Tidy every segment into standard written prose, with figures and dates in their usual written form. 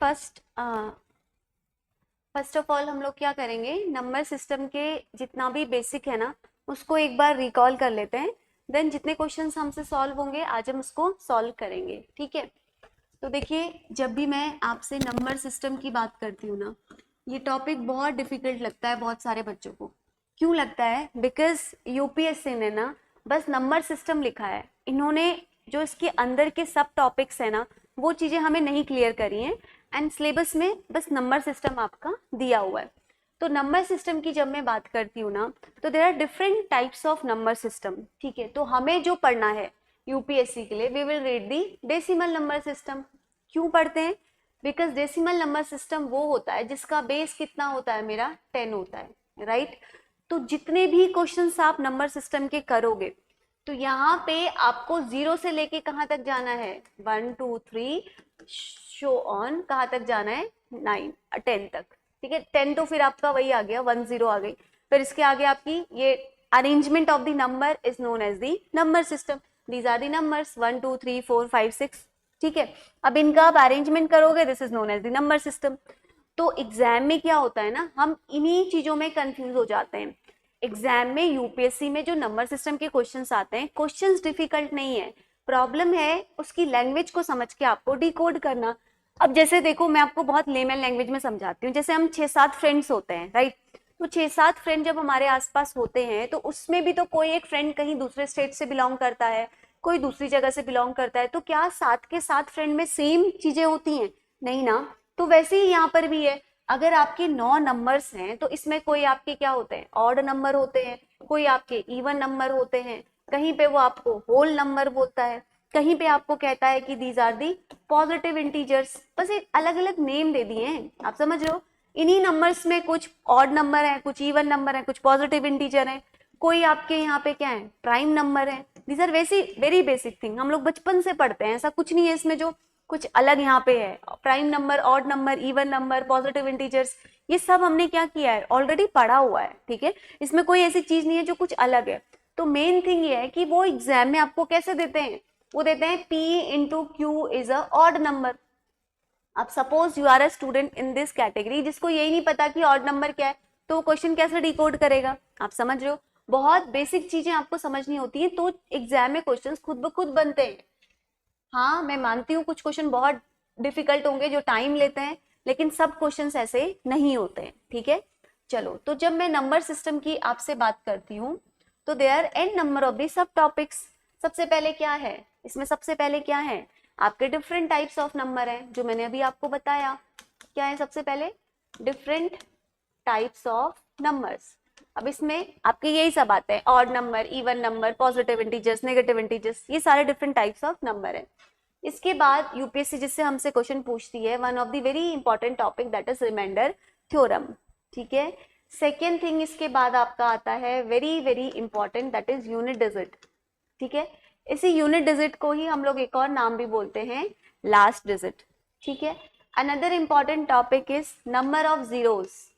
First of all हम लोग क्या करेंगे, नंबर सिस्टम के जितना भी बेसिक है ना उसको एक बार रिकॉल कर लेते हैं, देन जितने क्वेश्चंस हमसे सॉल्व होंगे आज हम उसको सॉल्व करेंगे, ठीक है। तो देखिए, जब भी मैं आपसे नंबर सिस्टम की बात करती हूँ ना, ये टॉपिक बहुत डिफिकल्ट लगता है बहुत सारे बच्चों को। क्यों लगता है? बिकॉज यूपीएससी ने ना बस नंबर सिस्टम लिखा है, इन्होंने जो इसके अंदर के सब टॉपिक्स है ना वो चीज़ें हमें नहीं क्लियर करी हैं, एंड सिलेबस में बस नंबर सिस्टम आपका दिया हुआ है। तो नंबर सिस्टम की जब मैं बात करती हूँ ना, तो there are different types of number system, ठीक है। तो हमें जो पढ़ना है यूपीएससी के लिए, we will read the decimal number system. क्यों पढ़ते हैं? बिकॉज डेसिमल नंबर सिस्टम वो होता है जिसका बेस कितना होता है, मेरा 10 होता है, राइट। तो जितने भी क्वेश्चंस आप नंबर सिस्टम के करोगे, तो यहाँ पे आपको 0 से लेके कहाँ तक जाना है, 1 2 3 शो ऑन, कहाँ तक जाना है, 9 10 तक, ठीक है। 10 तो फिर आपका वही आ गया, 1 0 आ गई, फिर इसके आगे आपकी ये arrangement of the number is known as the number system. These are the numbers 1 2 3 4 5 6, ठीक है। अब इनका आप अरेंजमेंट करोगे, this is known as the number system. तो एग्जाम में क्या होता है ना, हम इन्हीं चीजों में कंफ्यूज हो जाते हैं। एग्जाम में यूपीएससी में जो नंबर सिस्टम के क्वेश्चंस आते हैं, क्वेश्चंस डिफिकल्ट नहीं है, प्रॉब्लम है उसकी लैंग्वेज को समझ के आपको डिकोड करना। अब जैसे देखो, मैं आपको बहुत लेमन लैंग्वेज में समझाती हूँ। जैसे हम 6-7 फ्रेंड्स होते हैं, राइट। तो 6-7 फ्रेंड जब हमारे आसपास होते हैं, तो उसमें भी तो कोई एक फ्रेंड कहीं दूसरे स्टेट से बिलोंग करता है, कोई दूसरी जगह से बिलोंग करता है, तो क्या 7 के 7 फ्रेंड में सेम चीजें होती हैं? नहीं ना। तो वैसे ही यहाँ पर भी है, अगर आपके 9 नंबर्स हैं तो इसमें कोई आपके क्या होते हैं, ऑड नंबर होते हैं, कोई आपके इवन नंबर होते हैं, कहीं पे वो आपको होल नंबर बोलता है, कहीं पे आपको कहता है कि these are the positive integers. बस एक अलग अलग नेम दे दिए हैं, आप समझ रहे हो। इन्हीं नंबर्स में कुछ ऑड नंबर है, कुछ इवन नंबर है, कुछ पॉजिटिव इंटीजर है, कोई आपके यहाँ पे क्या है, प्राइम नंबर है। These are very basic thing, हम लोग बचपन से पढ़ते हैं, ऐसा कुछ नहीं है इसमें जो कुछ अलग यहाँ पे है। Prime number, odd number, even number, positive integers, ये सब हमने क्या किया है, ऑलरेडी पढ़ा हुआ है, ठीक है। इसमें कोई ऐसी चीज नहीं है जो कुछ अलग है। तो मेन थिंग ये है कि वो एग्जाम में आपको कैसे देते हैं, वो देते हैं P into Q is a odd number. अब suppose you are a student in this category जिसको यही नहीं पता कि ऑड नंबर क्या है, तो वो क्वेश्चन कैसे डिकोड करेगा? आप समझ रहे हो, बहुत बेसिक चीजें आपको समझनी होती है, तो एग्जाम में क्वेश्चंस खुद ब खुद बनते हैं। हाँ, मैं मानती हूँ कुछ क्वेश्चन बहुत डिफिकल्ट होंगे जो टाइम लेते हैं, लेकिन सब क्वेश्चंस ऐसे नहीं होते हैं, ठीक है। चलो, तो जब मैं नंबर सिस्टम की आपसे बात करती हूँ, तो there an number of the subtopics. सबसे पहले क्या है इसमें, सबसे पहले क्या है, आपके डिफरेंट टाइप्स ऑफ नंबर हैं जो मैंने अभी आपको बताया। क्या है सबसे पहले, डिफरेंट टाइप्स ऑफ नंबर्स। अब इसमें आपके यही सब आते हैं, odd number, even number, positive integers, negative integers, ये सारे डिफरेंट टाइप्स ऑफ नंबर है। इसके बाद यूपीएससी जिससे हमसे क्वेश्चन पूछती है, one of the very important topic that is remainder theorem, ठीक है। सेकेंड थिंग इसके बाद आपका आता है very very important, that is unit digit, ठीक है। इसी यूनिट डिजिट को ही हम लोग एक और नाम भी बोलते हैं, लास्ट डिजिट, ठीक है। Another important topic is number of zeros.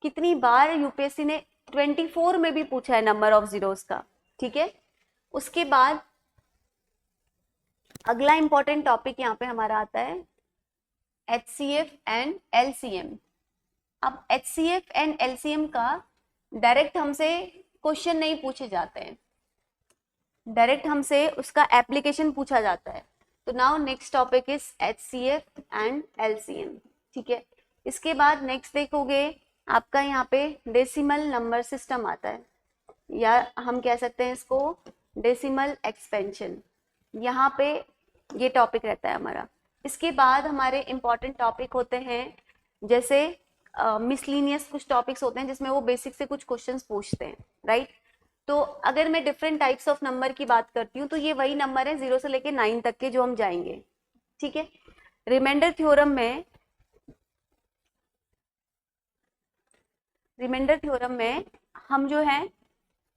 कितनी बार यूपीएससी ने 24 में भी पूछा है नंबर ऑफ जीरोस का, ठीक है। उसके बाद अगला इंपॉर्टेंट टॉपिक यहाँ पे हमारा आता है एचसीएफ एंड एलसीएम। अब एचसीएफ एंड एलसीएम का डायरेक्ट हमसे क्वेश्चन नहीं पूछे जाते हैं, डायरेक्ट हमसे उसका एप्लीकेशन पूछा जाता है। तो now next topic is HCF and LCM, ठीक है। इसके बाद नेक्स्ट देखोगे आपका यहाँ पे डेसिमल नंबर सिस्टम आता है, या हम कह सकते हैं इसको डेसिमल एक्सपेंशन, यहाँ पे ये टॉपिक रहता है हमारा। इसके बाद हमारे इंपॉर्टेंट टॉपिक होते हैं, जैसे मिसलिनियस कुछ टॉपिक्स होते हैं जिसमें वो बेसिक से कुछ क्वेश्चंस पूछते हैं, राइट। तो अगर मैं डिफरेंट टाइप्स ऑफ नंबर की बात करती हूँ, तो ये वही नंबर है 0 से लेके 9 तक के जो हम जाएंगे, ठीक है। रिमाइंडर थ्योरम में हम जो है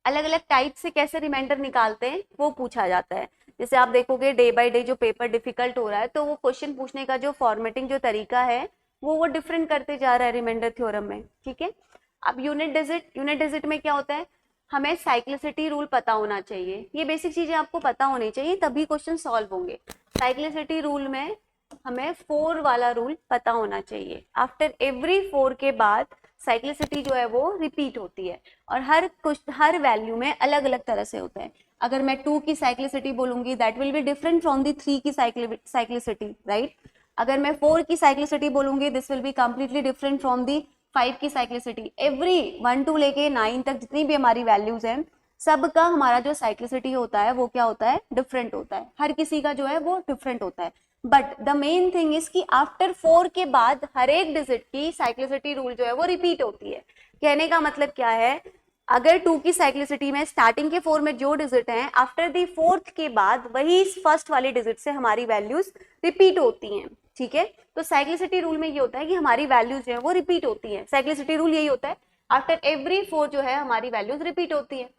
अलग अलग टाइप से कैसे रिमाइंडर निकालते हैं वो पूछा जाता है। जैसे आप देखोगे डे बाय डे जो पेपर डिफिकल्ट हो रहा है, तो वो क्वेश्चन पूछने का जो फॉर्मेटिंग जो तरीका है वो डिफरेंट करते जा रहा है रिमाइंडर थ्योरम में, ठीक है। अब यूनिट डिजिट में क्या होता है, हमें साइक्लिसिटी रूल पता होना चाहिए। ये बेसिक चीजें आपको पता होनी चाहिए, तभी क्वेश्चन सॉल्व होंगे। साइक्लिसिटी रूल में हमें 4 वाला रूल पता होना चाहिए। आफ्टर एवरी 4 के बाद साइक्लिसिटी जो है वो रिपीट होती है, और हर वैल्यू में अलग अलग तरह से होता है। अगर मैं 2 की साइक्लिसिटी बोलूंगी that will be different from the 3 की साइक्लिसिटी, राइट। अगर मैं 4 की साइक्लिसिटी बोलूंगी this will be completely different from the 5 की साइक्लिसिटी। एवरी 1 to लेके 9 तक जितनी भी हमारी वैल्यूज हैं, सबका हमारा जो साइक्लिसिटी होता है वो क्या होता है, डिफरेंट होता है। हर किसी का जो है वो डिफरेंट होता है। But the main thing is कि आफ्टर 4 के बाद हर एक डिजिट की साइक्लिसिटी रूल जो है वो रिपीट होती है। कहने का मतलब क्या है, अगर 2 की साइक्लिसिटी में स्टार्टिंग के 4 में जो डिजिट हैं, आफ्टर दी 4th के बाद वही फर्स्ट वाली डिजिट से हमारी वैल्यूज रिपीट होती हैं, ठीक है। तो साइक्लिसिटी रूल में ये होता है कि हमारी वैल्यूज जो है वो रिपीट होती है। साइक्लिसिटी रूल यही होता है, आफ्टर एवरी 4 जो है हमारी वैल्यूज रिपीट होती है।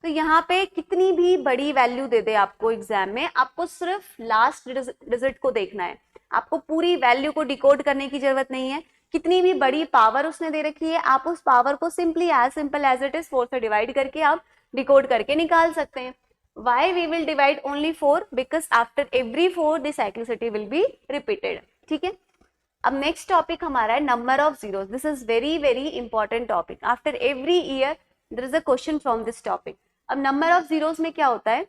तो यहाँ पे कितनी भी बड़ी वैल्यू दे दे आपको एग्जाम में, आपको सिर्फ लास्ट डिजिट को देखना है। आपको पूरी वैल्यू को डिकोड करने की जरूरत नहीं है। कितनी भी बड़ी पावर उसने दे रखी है, आप उस पावर को simply as simple as it is 4 से डिवाइड करके आप डिकोड करके निकाल सकते हैं। Why we will divide only 4? Because after every 4 the cyclicity will be repeated, ठीक है। अब नेक्स्ट टॉपिक हमारा है number of zeros. This is very very important topic. After every year there is a question from this topic. अब number of zeros में क्या होता है,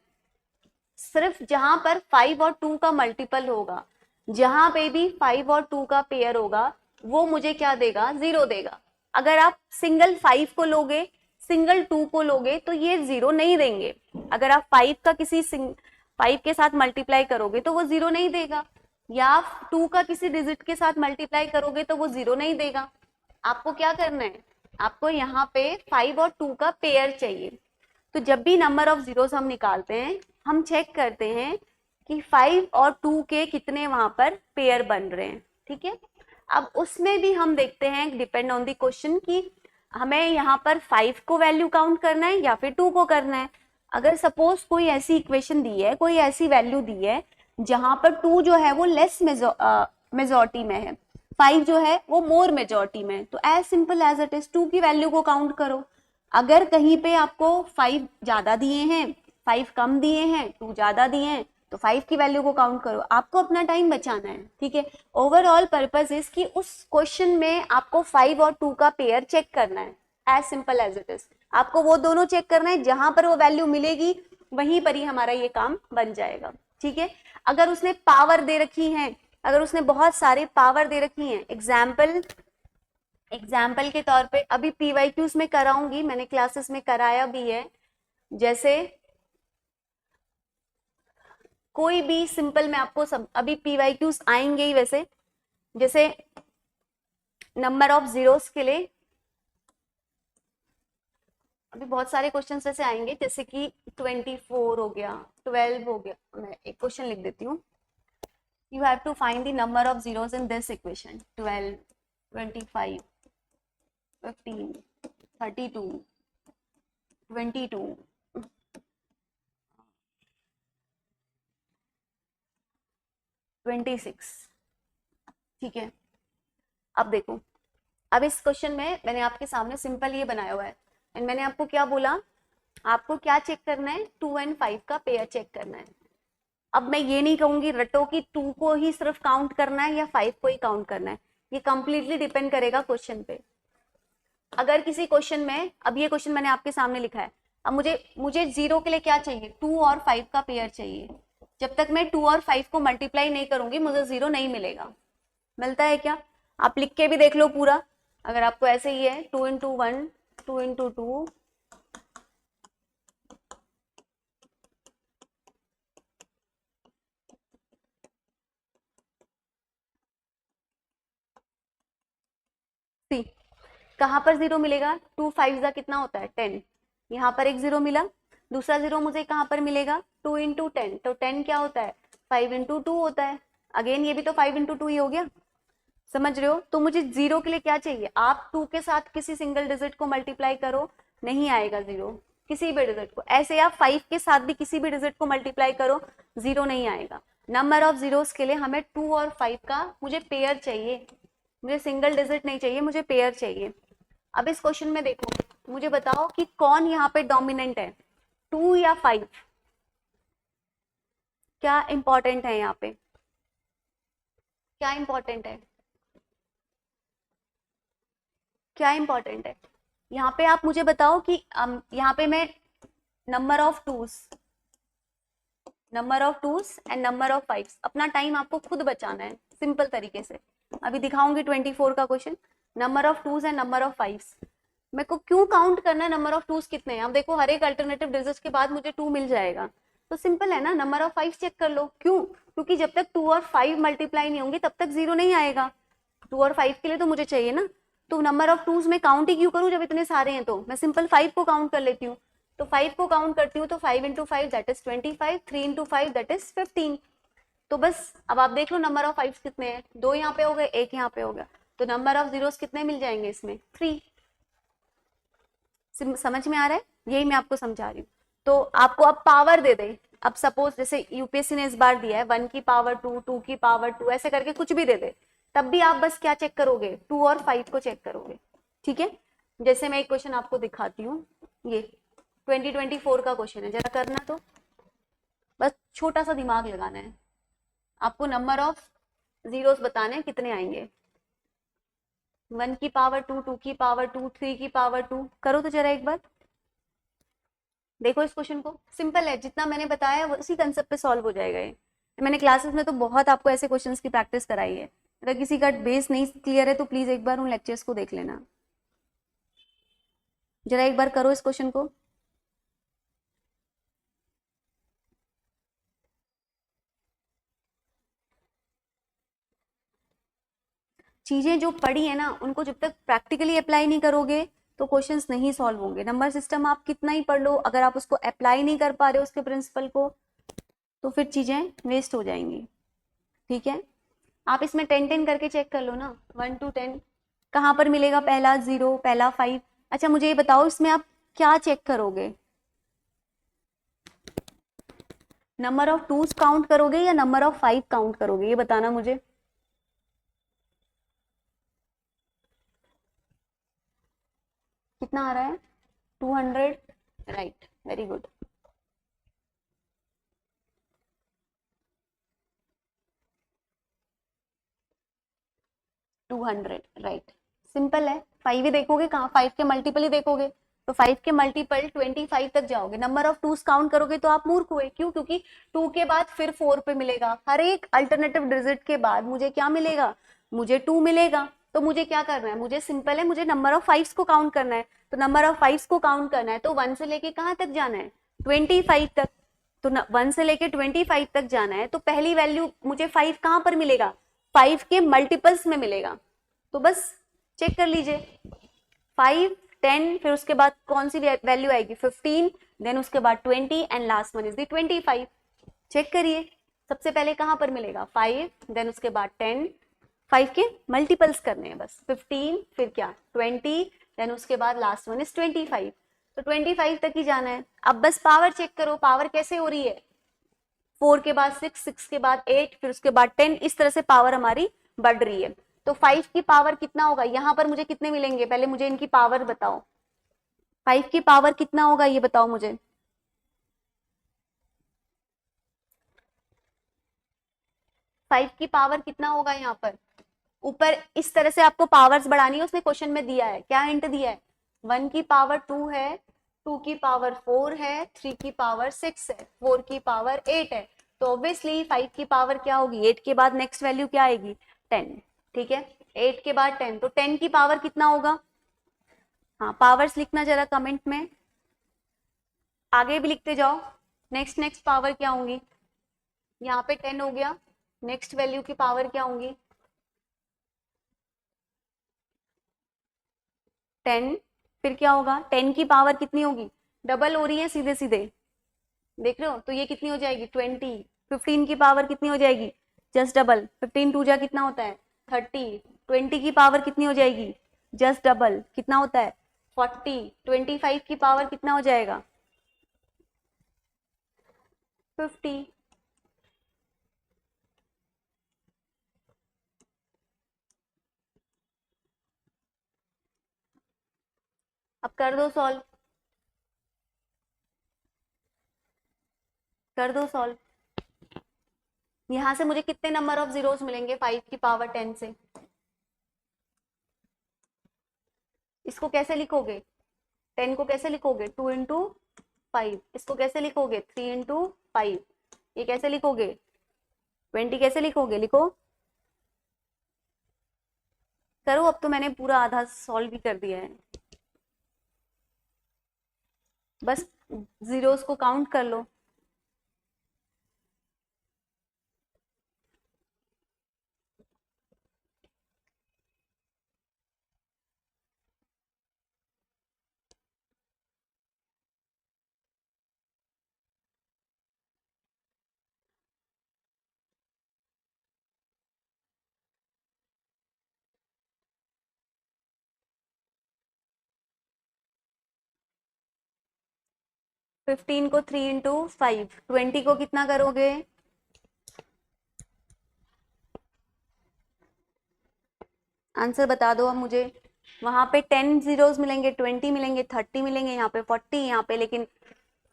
सिर्फ जहां पर 5 और 2 का मल्टीपल होगा, जहां पे भी 5 और 2 का पेयर होगा, वो मुझे क्या देगा, 0 देगा। अगर आप सिंगल 5 को लोगे, सिंगल 2 को लोगे, तो ये 0 नहीं देंगे। अगर आप 5 का किसी 5 के साथ मल्टीप्लाई करोगे तो वो 0 नहीं देगा, या 2 का किसी डिजिट के साथ मल्टीप्लाई करोगे तो वो 0 नहीं देगा। आपको क्या करना है, आपको यहाँ पे 5 और 2 का पेयर चाहिए। तो जब भी नंबर ऑफ जीरोस हम निकालते हैं, हम चेक करते हैं कि 5 और 2 के कितने वहां पर पेयर बन रहे हैं, ठीक है। अब उसमें भी हम देखते हैं, डिपेंड ऑन द क्वेश्चन, कि हमें यहाँ पर 5 को वैल्यू काउंट करना है या फिर 2 को करना है। अगर सपोज कोई ऐसी इक्वेशन दी है, कोई ऐसी वैल्यू दी है जहां पर 2 जो है वो लेस मेजोरिटी में है, 5 जो है वो मोर मेजोरिटी में है, तो as simple as it is 2 की वैल्यू को काउंट करो। अगर कहीं पे आपको 5 ज्यादा दिए हैं, 5 कम दिए हैं, 2 ज्यादा दिए हैं, तो 5 की वैल्यू को काउंट करो। आपको अपना टाइम बचाना है, ठीक है। ओवरऑल पर्पस इज कि उस क्वेश्चन में आपको 5 और 2 का पेयर चेक करना है, as simple as it is. आपको वो दोनों चेक करना है, जहां पर वो वैल्यू मिलेगी वहीं पर ही हमारा ये काम बन जाएगा, ठीक है। अगर उसने पावर दे रखी है, अगर उसने बहुत सारे पावर दे रखी है, एग्जाम्पल के तौर पे अभी पीवाईक्यूज में कराऊंगी, मैंने क्लासेस में कराया भी है। जैसे कोई भी सिंपल, मैं आपको सब अभी पीवाईक्यूज आएंगे ही वैसे, जैसे नंबर ऑफ जीरोस के लिए अभी बहुत सारे क्वेश्चन ऐसे आएंगे, जैसे कि 24 हो गया, 12 हो गया। मैं एक क्वेश्चन लिख देती हूँ। You have to find the number of zeros in this equation. 12, 25, 15, 32, 22, 26, ठीक है। अब देखो, अब इस क्वेश्चन में मैंने आपके सामने सिंपल ये बनाया हुआ है, एंड मैंने आपको क्या बोला, आपको क्या चेक करना है, 2 एंड 5 का पेयर चेक करना है। अब मैं ये नहीं कहूंगी रटो कि 2 को ही सिर्फ काउंट करना है या 5 को ही काउंट करना है, ये कंप्लीटली डिपेंड करेगा क्वेश्चन पे। अगर किसी क्वेश्चन में, अब ये क्वेश्चन मैंने आपके सामने लिखा है, अब मुझे 0 के लिए क्या चाहिए, 2 और 5 का पेयर चाहिए। जब तक मैं 2 और 5 को मल्टीप्लाई नहीं करूंगी मुझे 0 नहीं मिलेगा। मिलता है क्या, आप लिख के भी देख लो पूरा। अगर आपको ऐसे ही है 2 इंटू 1, 2 इंटू 2, सी कहां पर 0 मिलेगा, 2 5 का कितना होता है 10, यहाँ पर एक 0 मिला। दूसरा 0 मुझे कहां पर मिलेगा, 2 इंटू 10, तो 10 क्या होता है, 5 इंटू 2 होता है। अगेन ये भी तो 5 इंटू 2 ही हो गया, समझ रहे हो। तो मुझे 0 के लिए क्या चाहिए, आप 2 के साथ किसी सिंगल डिजिट को मल्टीप्लाई करो, नहीं आएगा 0, किसी भी डिजिट को। ऐसे आप 5 के साथ भी किसी भी डिजिट को मल्टीप्लाई करो, 0 नहीं आएगा। नंबर ऑफ जीरोस के लिए हमें 2 और 5 का मुझे पेयर चाहिए, मुझे सिंगल डिजिट नहीं चाहिए, मुझे पेयर चाहिए। अब इस क्वेश्चन में देखो, मुझे बताओ कि कौन यहाँ पे डोमिनेंट है, 2 या 5, क्या इंपॉर्टेंट है यहाँ पे। क्या इंपॉर्टेंट है, क्या इंपॉर्टेंट है? यहाँ पे आप मुझे बताओ कि यहाँ पे मैं number of twos, number of twos and number of fives, अपना टाइम आपको खुद बचाना है सिंपल तरीके से। अभी दिखाऊंगी 24 का question, number of twos and number of fives. मेरे को क्यों काउंट करना है नंबर ऑफ टूज कितने हैं? अब देखो हर एक अल्टरनेटिव डिजिट के बाद मुझे 2 मिल जाएगा, तो सिंपल है ना, नंबर ऑफ फाइव चेक कर लो। क्यों? क्योंकि जब तक 2 और 5 मल्टीप्लाई नहीं होंगे तब तक 0 नहीं आएगा। 2 और 5 के लिए तो मुझे चाहिए ना। तो नंबर ऑफ टूज में काउंट ही क्यों करूं जब इतने सारे हैं? तो मैं सिंपल 5 को काउंट कर लेती हूँ। तो 5 को काउंट करती हूँ तो 5 into 5 that is 25, 3 into 5 that is 15। तो बस अब आप देख लो नंबर ऑफ फाइव कितने हैं, 2 यहाँ पे हो गए, 1 यहाँ पे हो गया, तो नंबर ऑफ जीरोस कितने मिल जाएंगे इसमें? 3। समझ में आ रहा है? यही मैं आपको समझा रही हूँ। तो आपको अब पावर दे दे, अब सपोज जैसे यूपीएससी ने इस बार दिया है 1 की पावर 2, 2 की पावर 2, ऐसे करके कुछ भी दे दे, तब भी आप बस क्या चेक करोगे? 2 और 5 को चेक करोगे। ठीक है, जैसे मैं एक क्वेश्चन आपको दिखाती हूँ, ये 2024 का क्वेश्चन है, जरा करना। तो बस छोटा सा दिमाग लगाना है आपको, नंबर ऑफ जीरोस बताने हैं कितने आएंगे। 1 की पावर 2, 2 की पावर 2, 3 की पावर 2, करो तो जरा एक बार देखो इस क्वेश्चन को। सिंपल है, जितना मैंने बताया उसी कंसेप्ट पे सॉल्व हो जाएगा ये। मैंने क्लासेस में तो बहुत आपको ऐसे क्वेश्चंस की प्रैक्टिस कराई है। अगर किसी का बेस नहीं क्लियर है तो प्लीज एक बार उन लेक्चर्स को देख लेना। जरा एक बार करो इस क्वेश्चन को। चीजें जो पढ़ी है ना उनको जब तक प्रैक्टिकली अप्लाई नहीं करोगे तो क्वेश्चंस नहीं सॉल्व होंगे। नंबर सिस्टम आप कितना ही पढ़ लो, अगर आप उसको अप्लाई नहीं कर पा रहे हो उसके प्रिंसिपल को, तो फिर चीजें वेस्ट हो जाएंगी। ठीक है, आप इसमें 10-10 करके चेक कर लो ना, 1 to 10 कहाँ पर मिलेगा? पहला 0, पहला 5। अच्छा मुझे ये बताओ इसमें आप क्या चेक करोगे? नंबर ऑफ टूज काउंट करोगे या नंबर ऑफ 5 काउंट करोगे? ये बताना मुझे। कितना आ रहा है? 200, right, very good. 200, right. Simple है, 5 ही देखोगे कहाँ, 5 के मल्टीपल ही देखोगे, तो 5 के मल्टीपल 25 तक जाओगे। नंबर ऑफ टूज काउंट करोगे तो आप मूर्ख हुए। क्यों? क्योंकि 2 के बाद फिर 4 पे मिलेगा, हर एक अल्टरनेटिव डिजिट के बाद मुझे क्या मिलेगा? मुझे 2 मिलेगा। तो मुझे क्या करना है? मुझे सिंपल है, मुझे नंबर ऑफ 5 को काउंट करना है। तो नंबर ऑफ 5 को काउंट करना है तो 1 से लेके कहाँ तक जाना है? 25 तक। तो 1 से लेके 25 तक जाना है तो पहली वैल्यू मुझे 5 कहाँ पर मिलेगा? 5 के मल्टीपल्स में मिलेगा। तो बस चेक कर लीजिए, 5, 10, फिर उसके बाद कौन सी वैल्यू आएगी? 15, देन उसके बाद 20 and last one is the 25। चेक करिए, सबसे पहले कहां पर मिलेगा? 5, देन उसके बाद 10, 5 के मल्टीपल्स करने हैं बस, 15, फिर क्या? 20, देन उसके बाद लास्ट वन इज 25। तो 25 तक ही जाना है। अब बस पावर चेक करो, पावर कैसे हो रही है? 4 के बाद 6, 6 के बाद 8, फिर उसके बाद 10, इस तरह से पावर हमारी बढ़ रही है। तो 5 की पावर कितना होगा? यहां पर मुझे कितने मिलेंगे? पहले मुझे इनकी पावर बताओ, 5 की पावर कितना होगा ये बताओ मुझे। 5 की पावर कितना होगा यहाँ पर? ऊपर इस तरह से आपको पावर्स बढ़ानी है, उसने क्वेश्चन में दिया है, क्या हिंट दिया है? 1 की पावर 2 है, 2 की पावर 4 है, 3 की पावर 6 है, 4 की पावर 8 है। तो ऑब्वियसली 5 की पावर क्या होगी? 8 के बाद नेक्स्ट वैल्यू क्या आएगी? 10। ठीक है, 8 के बाद 10, तो 10 की पावर कितना होगा? हाँ, पावर्स लिखना जरा कमेंट में, आगे भी लिखते जाओ। नेक्स्ट नेक्स्ट पावर क्या होंगी? यहाँ पे 10 हो गया, नेक्स्ट वैल्यू की पावर क्या होंगी? 10, फिर क्या होगा? 10 की पावर कितनी होगी? डबल हो रही है सीधे सीधे, देख रहे हो? तो ये कितनी हो जाएगी? 20। 15 की पावर कितनी हो जाएगी? जस्ट डबल, 15 टू जा कितना होता है? 30। 20 की पावर कितनी हो जाएगी? जस्ट डबल, कितना होता है? 40। 25 की पावर कितना हो जाएगा? 50। अब कर दो सॉल्व, कर दो सॉल्व। यहाँ से मुझे कितने नंबर ऑफ जीरोस मिलेंगे 5 की पावर 10 से? इसको कैसे लिखोगे? 10 को कैसे लिखोगे? 2 into 5। इसको कैसे लिखोगे? 3 into 5। ये कैसे लिखोगे? 20 कैसे लिखोगे? लिखो। करो, अब तो मैंने पूरा आधा सॉल्व भी कर दिया है, बस जीरोस को काउंट कर लो। फिफ्टीन को 3 into 5, 20 को कितना करोगे? आंसर बता दो अब मुझे। वहां पे 10 जीरोस मिलेंगे, 20 मिलेंगे, 30 मिलेंगे, यहाँ पे 40, यहाँ पे लेकिन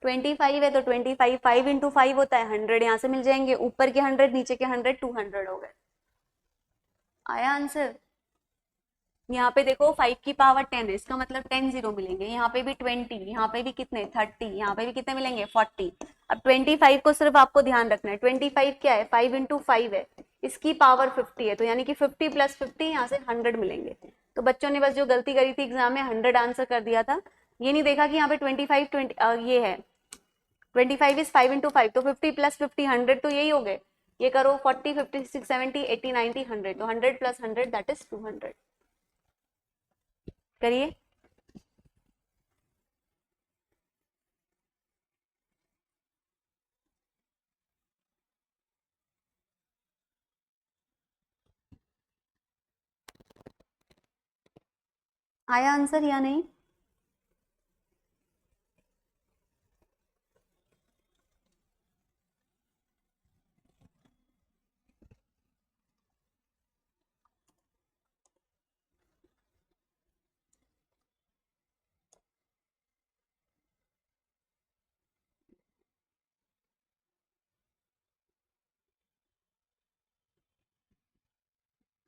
25 है तो 25, 5 into 5 होता है 100, यहाँ से मिल जाएंगे। ऊपर के 100, नीचे के 100, 200 हो गए। आया आंसर? यहाँ पे देखो 5 की पावर 10 है, इसका मतलब 10 जीरो मिलेंगे। यहाँ पे भी 20, यहाँ पे भी कितने 30, यहाँ पे भी कितने मिलेंगे 40। अब 25 को सिर्फ आपको ध्यान रखना है, 25 क्या है? 5 into 5 है, इसकी पावर 50 है, तो यानी कि 50 + 50 यहाँ से 100 मिलेंगे। तो बच्चों ने बस जो गलती करी थी एग्जाम में, 100 आंसर कर दिया था। ये नहीं देखा कि यहाँ पे 25, 20 ये है 25 इज 5 into 5, तो 50 + 50 100, तो यही हो गए। ये करो 40, 56, 70, 80, 90, 100, तो 100 + 100 दैट इज 200। करिए। आया आंसर या नहीं?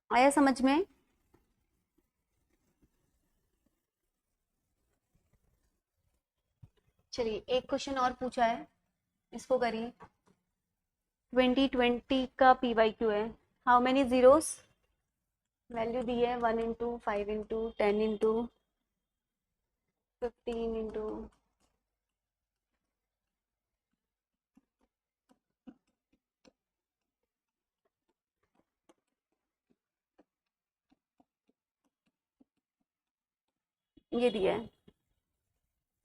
आया समझ में? चलिए एक क्वेश्चन और पूछा है, इसको करिए। 2020 का PYQ है। How many zeros? वैल्यू दी है 1 into 5 into 10 into 15 into। ये दिया है,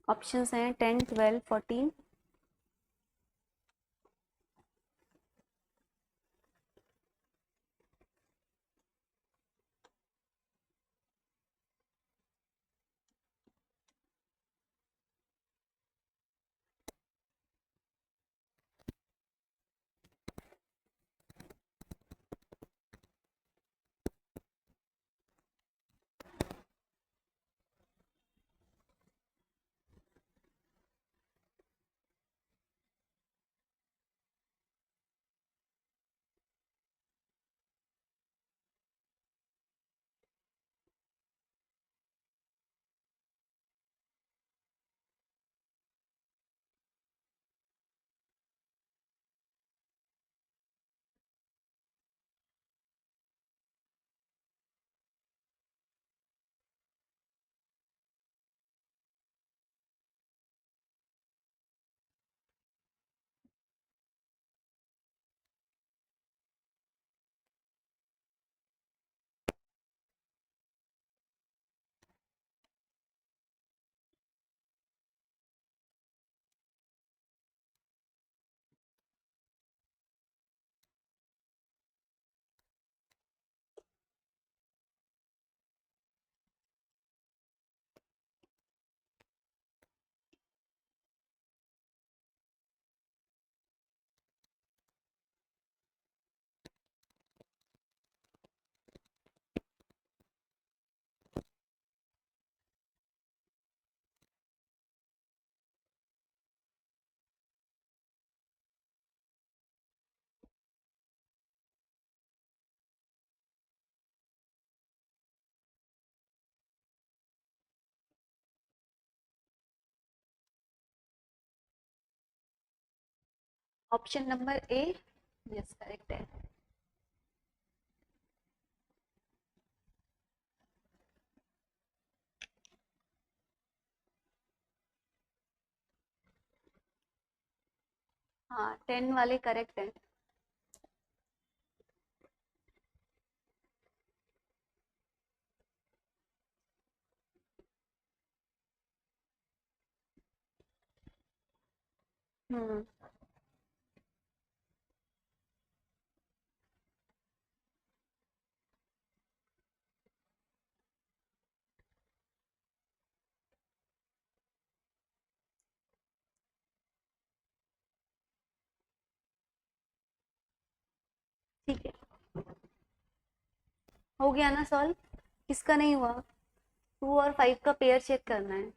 ऑप्शंस हैं 10, 12, 14। Option number A, yes correct है। हाँ 10 वाले करेक्ट है। हम्म, ठीक है, हो गया ना सॉल्व। किसका नहीं हुआ? 2 और 5 का पेयर चेक करना है।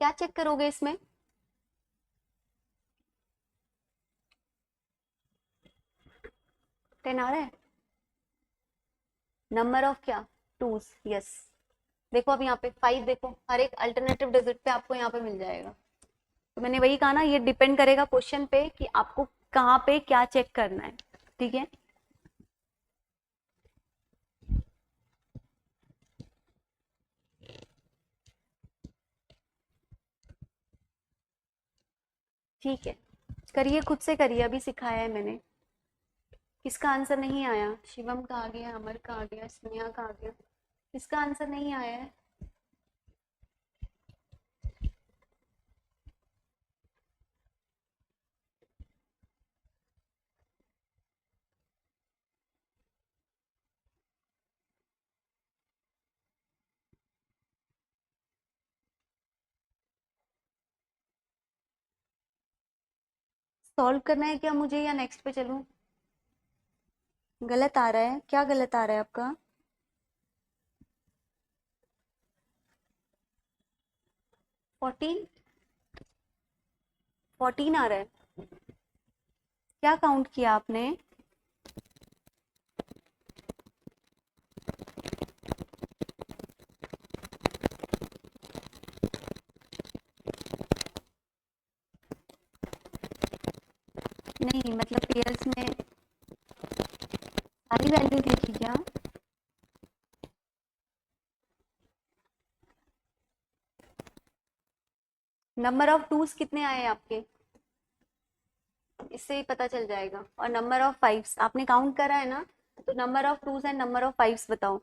क्या चेक करोगे इसमें? टेन आ रहा है। नंबर ऑफ क्या? Twos, yes. देखो अब यहाँ पे 5, देखो हर एक अल्टरनेटिव डिजिट पे आपको यहाँ पे मिल जाएगा। तो मैंने वही कहा ना, ये डिपेंड करेगा क्वेश्चन पे कि आपको कहाँ पे क्या चेक करना है। ठीक है, ठीक है, करिए खुद से करिए, अभी सिखाया है मैंने। किसका आंसर नहीं आया? शिवम का आ गया, अमर का आ गया, स्नेहा का आ गया। किसका आंसर नहीं आया है? सॉल्व करना है क्या मुझे, या नेक्स्ट पे चलूं? गलत आ रहा है क्या? गलत आ रहा है आपका? 14, 14 आ रहा है। क्या काउंट किया आपने? नहीं मतलब पेयर्स में सारी वैल्यू देखी क्या? नंबर ऑफ टूज कितने आए आपके, इससे ही पता चल जाएगा। और नंबर ऑफ फाइव्स आपने काउंट करा है ना, तो number of twos and number of fives बताओ।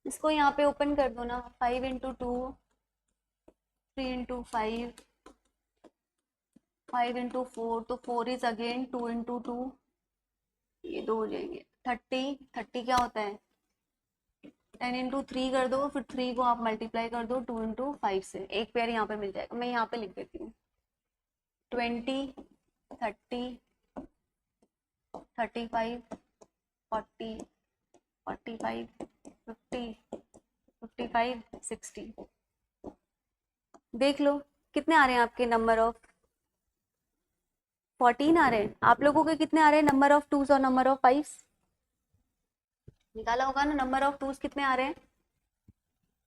इसको यहाँ पे ओपन कर दो ना, 5 × 2, 3 × 5, 5 × 4, तो 4 इज अगेन 2 × 2, ये 2 हो जाएंगे। 30, 30 क्या होता है? 10 × 3 कर दो, फिर 3 को आप मल्टीप्लाई कर दो 2 × 5 से, एक पेयर यहाँ पे मिल जाएगा। मैं यहाँ पे लिख देती हूँ 20, 30, 35, 40, 45, 50, 55, 60। देख लो कितने आ रहे हैं आपके नंबर ऑफ। 14 आ रहे हैं। आप लोगों के कितने आ रहे हैं नंबर ऑफ टूज और नंबर ऑफ फाइव्स? निकाला होगा ना नंबर ऑफ टूज कितने आ रहे हैं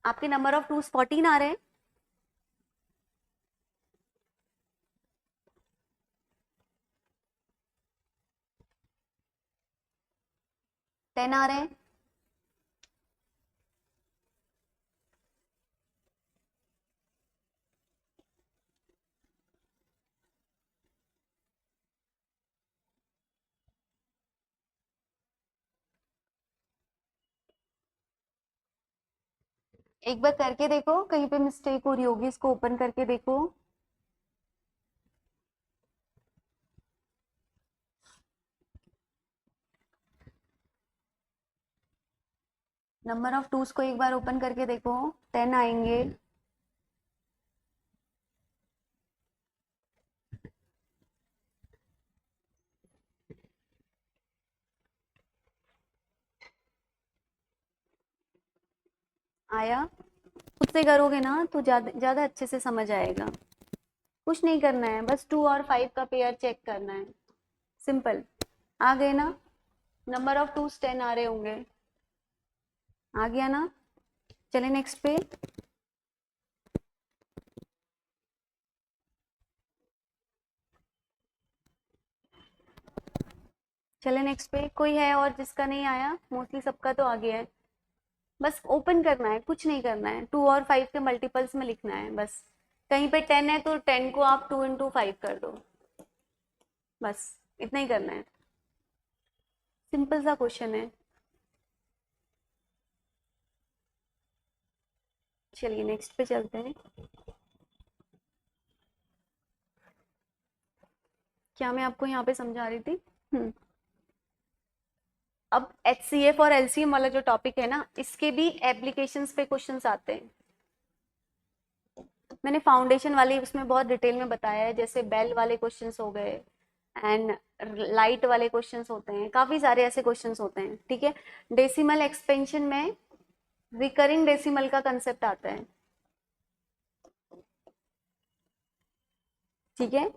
आपके? नंबर ऑफ टूज 14 आ रहे हैं। 10 आ रहे हैं। एक बार करके देखो, कहीं पे मिस्टेक हो रही होगी, इसको ओपन करके देखो। नंबर ऑफ टूज को एक बार ओपन करके देखो, 10 आएंगे। आया? खुद से करोगे ना तो ज्यादा ज्यादा अच्छे से समझ आएगा। कुछ नहीं करना है, बस 2 और 5 का पेयर चेक करना है, सिंपल। आ गए ना? नंबर ऑफ टूज 10 आ रहे होंगे, आ गया ना? चले नेक्स्ट पे। चले नेक्स्ट पे। कोई है और जिसका नहीं आया? मोस्टली सबका तो आ गया है। बस ओपन करना है, कुछ नहीं करना है। 2 और 5 के मल्टीपल्स में लिखना है बस। कहीं पे 10 है तो 10 को आप 2 इंटू 5 कर दो, बस इतना ही करना है। सिंपल सा क्वेश्चन है। चलिए नेक्स्ट पे चलते हैं। क्या मैं आपको यहाँ पे समझा रही थी? अब HCF और LCM वाला जो टॉपिक है ना, इसके भी एप्लीकेशंस पे क्वेश्चंस आते हैं। मैंने फाउंडेशन वाले उसमें बहुत डिटेल में बताया है, जैसे बेल वाले क्वेश्चंस हो गए एंड लाइट वाले क्वेश्चंस होते हैं, काफी सारे ऐसे क्वेश्चंस होते हैं, ठीक है। डेसिमल एक्सपेंशन में रिकरिंग डेसिमल का कंसेप्ट आता है, ठीक है।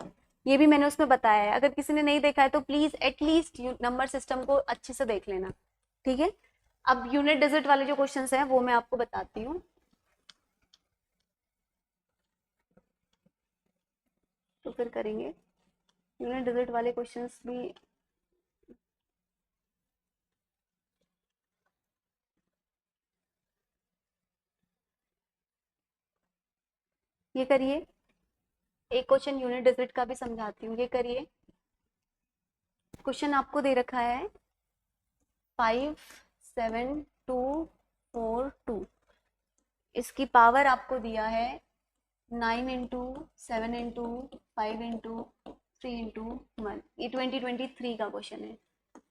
ये भी मैंने उसमें बताया है, अगर किसी ने नहीं देखा है तो प्लीज एटलीस्ट नंबर सिस्टम को अच्छे से देख लेना, ठीक है। अब यूनिट डिजिट वाले जो क्वेश्चंस हैं वो मैं आपको बताती हूँ। तो फिर करेंगे यूनिट डिजिट वाले क्वेश्चंस भी। ये करिए, एक क्वेश्चन यूनिट डिजिट का भी समझाती हूँ, ये करिए। क्वेश्चन आपको दे रखा है 57242, इसकी पावर आपको दिया है 9 इंटू 7 इंटू 5 इंटू 3 इंटू 1। ये 2023 का क्वेश्चन है।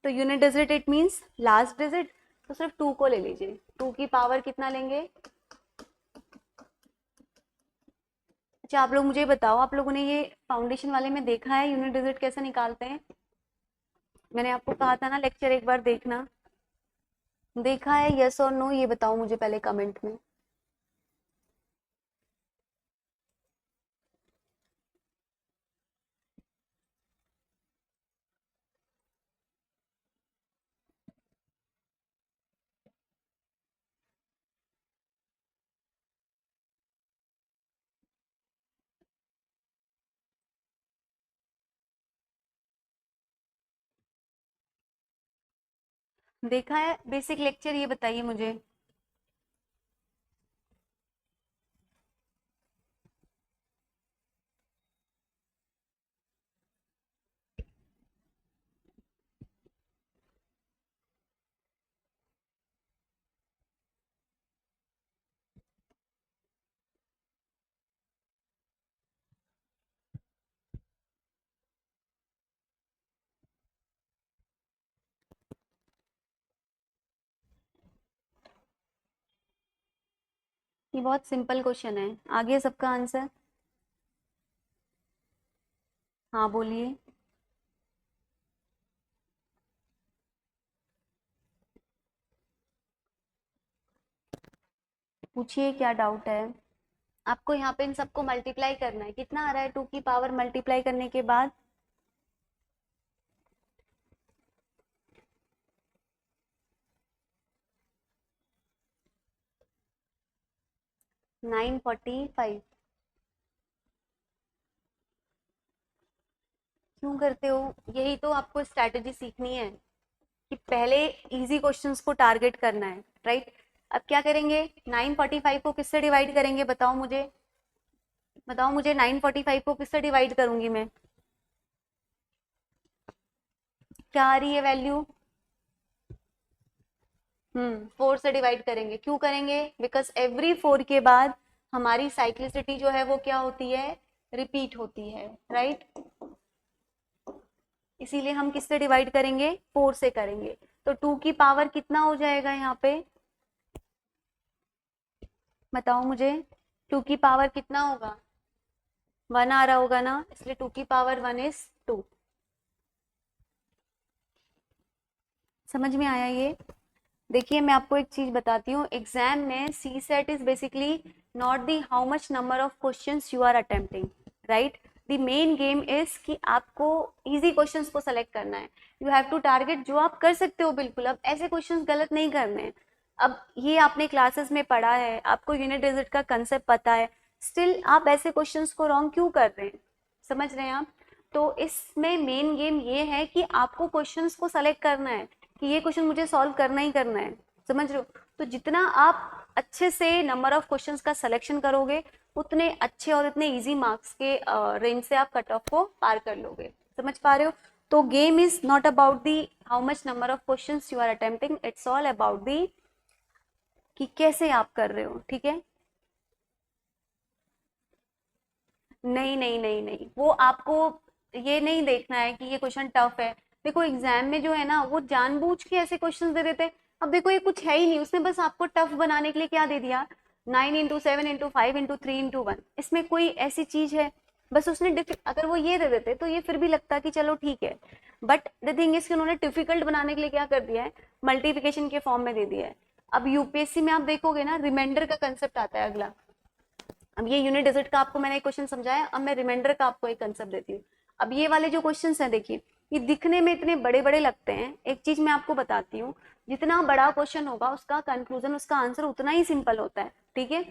तो unit digit it means last digit, तो सिर्फ 2 को ले लीजिए। 2 की पावर कितना लेंगे? अच्छा आप लोग मुझे बताओ, आप लोगों ने ये फाउंडेशन वाले में देखा है यूनिट डिजिट कैसे निकालते हैं? मैंने आपको कहा था ना लेक्चर एक बार देखना। देखा है? यस और नो ये बताओ मुझे पहले कमेंट में। देखा है बेसिक लेक्चर, ये बताइए मुझे। ये बहुत सिंपल क्वेश्चन है, आगे सबका आंसर। हाँ बोलिए। पूछिए क्या डाउट है। आपको यहाँ पे इन सबको मल्टीप्लाई करना है। कितना आ रहा है 2 की पावर मल्टीप्लाई करने के बाद? 945। क्यों करते हो? यही तो आपको स्ट्रैटेजी सीखनी है कि पहले इजी क्वेश्चंस को टारगेट करना है, राइट। अब क्या करेंगे? 945 को किससे डिवाइड करेंगे? बताओ मुझे, बताओ मुझे 945 को किससे डिवाइड करूंगी मैं? क्या आ रही है वैल्यू? 4 से डिवाइड करेंगे। क्यों करेंगे? बिकॉज एवरी 4 के बाद हमारी साइक्लिसिटी जो है वो क्या होती है? रिपीट होती है, राइट। इसीलिए हम किससे डिवाइड करेंगे? 4 से करेंगे। तो 2 की पावर कितना हो जाएगा यहाँ पे? बताओ मुझे, 2 की पावर कितना होगा? 1 आ रहा होगा ना, इसलिए 2 की पावर 1 इज 2। समझ में आया ये? देखिए मैं आपको एक चीज बताती हूँ, एग्जाम में C set is basically not the how much number of questions you are attempting, right. The main game is कि आपको इजी क्वेश्चंस को सेलेक्ट करना है, यू हैव टू टारगेट जो आप कर सकते हो बिल्कुल, अब ऐसे क्वेश्चंस गलत नहीं करने हैं। अब ये आपने क्लासेस में पढ़ा है, आपको यूनिट रिजल्ट का कंसेप्ट पता है, स्टिल आप ऐसे क्वेश्चंस को रॉन्ग क्यों कर रहे हैं, समझ रहे हैं आप? तो इसमें मेन गेम ये है कि आपको क्वेश्चंस को सेलेक्ट करना है कि ये क्वेश्चन मुझे सॉल्व करना ही करना है, समझ रहे हो? तो जितना आप अच्छे से नंबर ऑफ क्वेश्चंस का सिलेक्शन करोगे, उतने अच्छे और इतने इजी मार्क्स के रेंज से आप कट ऑफ को पार कर लोगे, समझ पा रहे हो? तो game is not about the how much number of questions you are attempting, it's all about the कि कैसे आप कर रहे हो, ठीक है? नहीं नहीं नहीं नहीं, वो आपको ये नहीं देखना है कि ये क्वेश्चन टफ है। देखो एग्जाम में जो है ना, वो जानबूझ के ऐसे क्वेश्चन दे देते हैं। अब देखो ये कुछ है ही नहीं, उसने बस आपको टफ बनाने के लिए क्या दे दिया, 9 into 7 into 5 into 1, इसमें कोई ऐसी चीज है? बस उसने अगर वो ये दे देते तो ये फिर भी लगता कि चलो ठीक है, बट द थिंग इज कि उन्होंने डिफिकल्ट बनाने के लिए क्या कर दिया है, मल्टीप्लिकेशन के फॉर्म में दे दिया है। अब यूपीएससी में आप देखोगे ना, रिमाइंडर का कंसेप्ट आता है अगला। अब ये यूनिट डिजिट का आपको मैंने एक क्वेश्चन समझाया, अब मैं रिमाइंडर का आपको एक कंसेप्ट देती हूँ। अब ये वाले जो क्वेश्चंस हैं देखिए, ये दिखने में इतने बड़े बड़े लगते हैं, एक चीज मैं आपको बताती हूँ, जितना बड़ा क्वेश्चन होगा उसका कंक्लूजन, उसका आंसर उतना ही सिंपल होता है, ठीक है?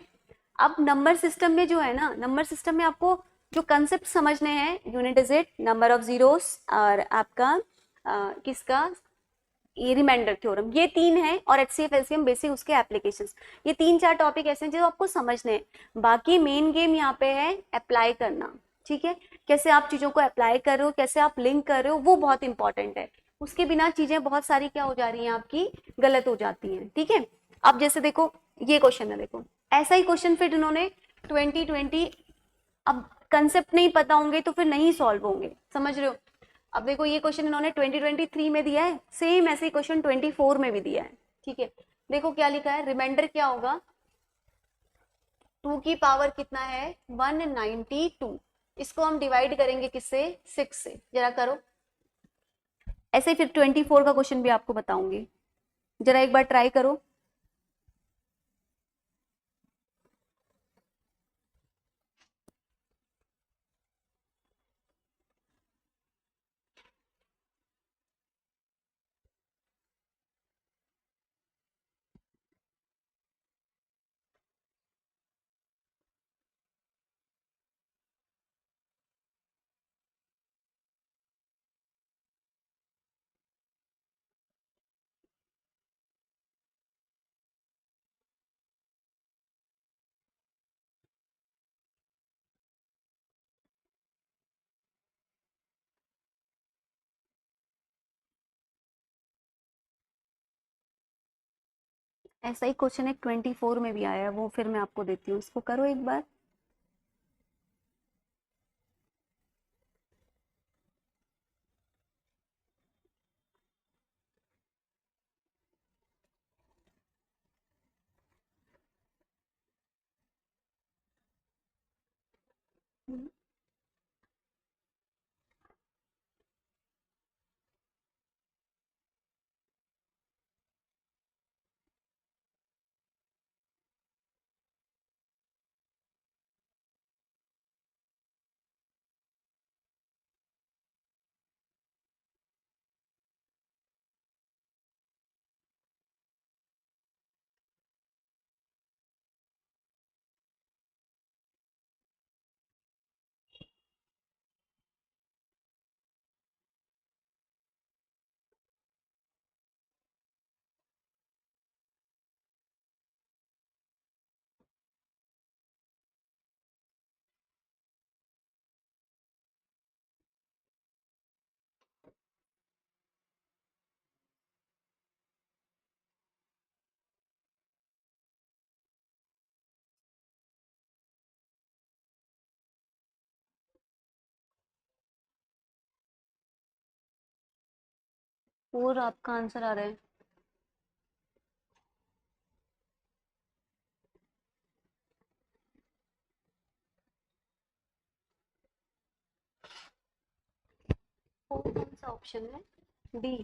अब नंबर सिस्टम में जो है ना, नंबर सिस्टम में आपको जो कंसेप्ट समझने हैं, unit digit, number of zeros, और आपका किसका, ये रिमाइंडर थ्योरम, ये तीन है, और एचसीएफ एलसीएम बेसिक उसके एप्लीकेशंस, ये तीन चार टॉपिक ऐसे हैं जो आपको समझने हैं। बाकी मेन गेम यहाँ पे है अप्लाई करना, ठीक है? कैसे आप चीजों को अप्लाई कर रहे हो, कैसे आप लिंक कर रहे हो, वो बहुत इंपॉर्टेंट है। उसके बिना चीजें बहुत सारी क्या हो जा रही हैं आपकी, गलत हो जाती हैं, ठीक है? अब जैसे देखो ये क्वेश्चन है, देखो ऐसा ही क्वेश्चन फिर इन्होंने 2020, अब कंसेप्ट नहीं पता होंगे तो फिर नहीं सॉल्व होंगे, समझ रहे हो? अब देखो ये क्वेश्चन इन्होंने 2023 में दिया है, सेम ऐसे ही क्वेश्चन 24 में भी दिया है, ठीक है? देखो क्या लिखा है, रिमाइंडर क्या होगा, 2 की पावर कितना है, 192, इसको हम डिवाइड करेंगे किससे, 6 से, जरा करो। ऐसे ही फिर 24 का क्वेश्चन भी आपको बताऊंगी, जरा एक बार ट्राई करो। ऐसा ही क्वेश्चन एक 24 में भी आया है, वो फिर मैं आपको देती हूँ, इसको करो एक बार। और आपका आंसर आ रहा है, और कौन सा ऑप्शन है, डी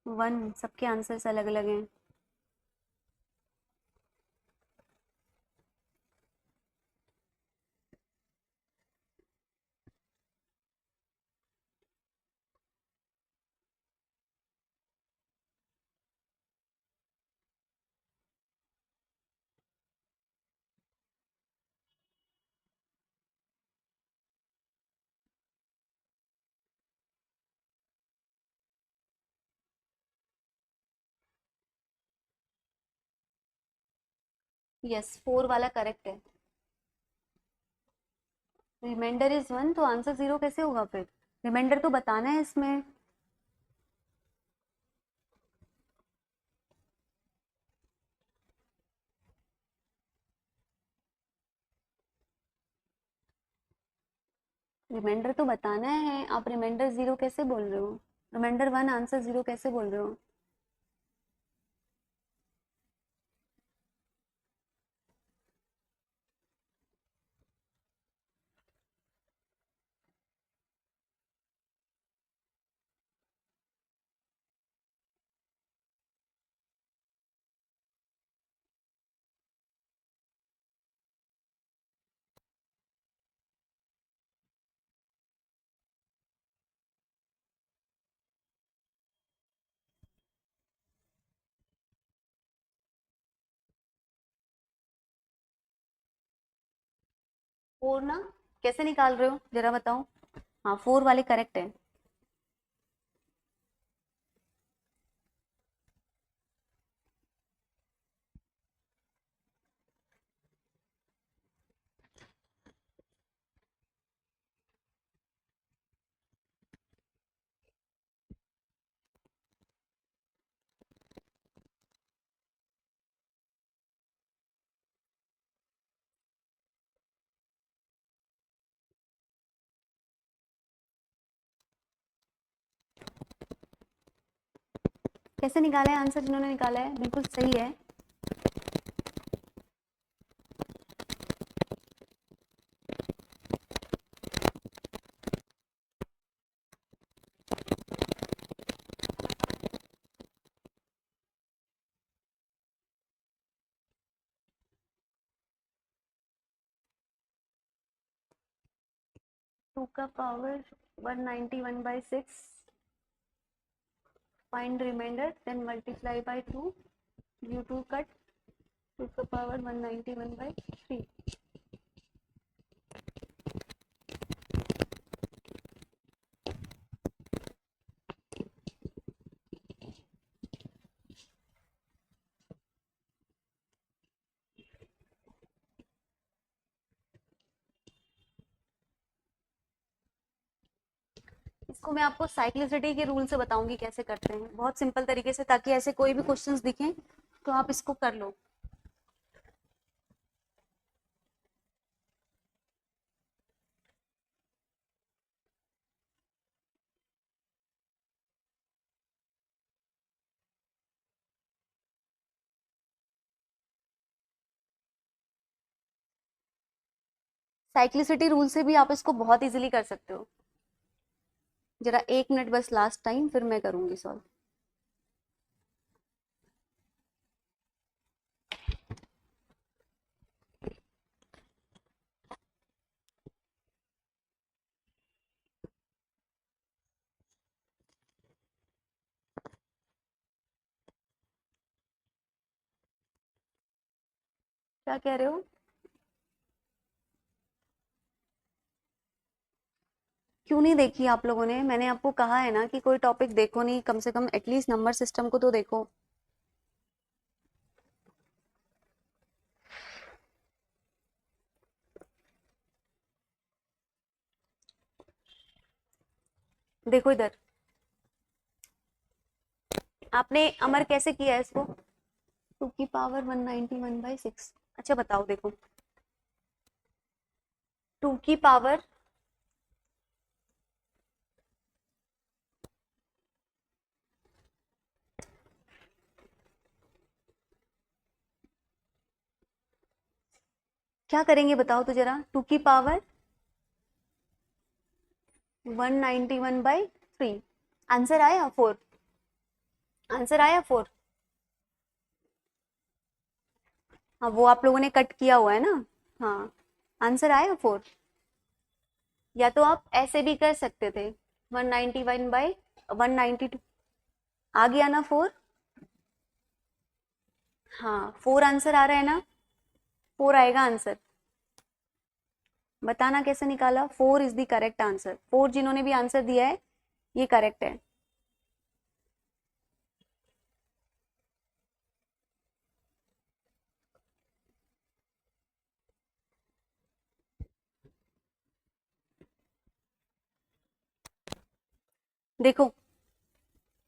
1, सबके आंसर्स अलग अलग हैं। यस, 4 वाला करेक्ट है। रिमाइंडर इज 1, तो आंसर 0 कैसे होगा फिर? रिमाइंडर तो बताना है इसमें। रिमाइंडर तो बताना है, आप रिमाइंडर 0 कैसे बोल रहे हो? रिमाइंडर 1 आंसर 0 कैसे बोल रहे हो? फोर ना? कैसे निकाल रहे हो जरा बताओ। हाँ, 4 वाले करेक्ट है। कैसे निकाला है आंसर जिन्होंने निकाला है? बिल्कुल सही है। टू का power 191/6, find remainder then multiply by 2, you to cut 2 का पावर 191/3। इसको मैं आपको साइक्लिसिटी के रूल से बताऊंगी कैसे करते हैं, बहुत सिंपल तरीके से, ताकि ऐसे कोई भी क्वेश्चंस दिखें तो आप इसको कर लो। साइक्लिसिटी रूल से भी आप इसको बहुत इजीली कर सकते हो। जरा 1 मिनट बस लास्ट टाइम, फिर मैं करूंगी सॉल्व। क्या कह रहे हो? क्यों नहीं देखी आप लोगों ने? मैंने आपको कहा है ना कि कोई टॉपिक देखो नहीं, कम से कम एटलीस्ट नंबर सिस्टम को तो देखो। देखो इधर, आपने अमर कैसे किया है इसको? 2 की पावर 191/6। अच्छा बताओ, देखो 2 की पावर, क्या करेंगे बताओ तो जरा। 2 की पावर 191/3। आंसर आया 4। आंसर आया 4। हाँ, वो आप लोगों ने कट किया हुआ है ना। हाँ, आंसर आया 4। या तो आप ऐसे भी कर सकते थे, 191/192। आ गया ना 4? हाँ, 4 आंसर आ रहा है ना। 4 आएगा आंसर। बताना कैसे निकाला? 4 इज द करेक्ट आंसर। 4 जिन्होंने भी आंसर दिया है, ये करेक्ट है। देखो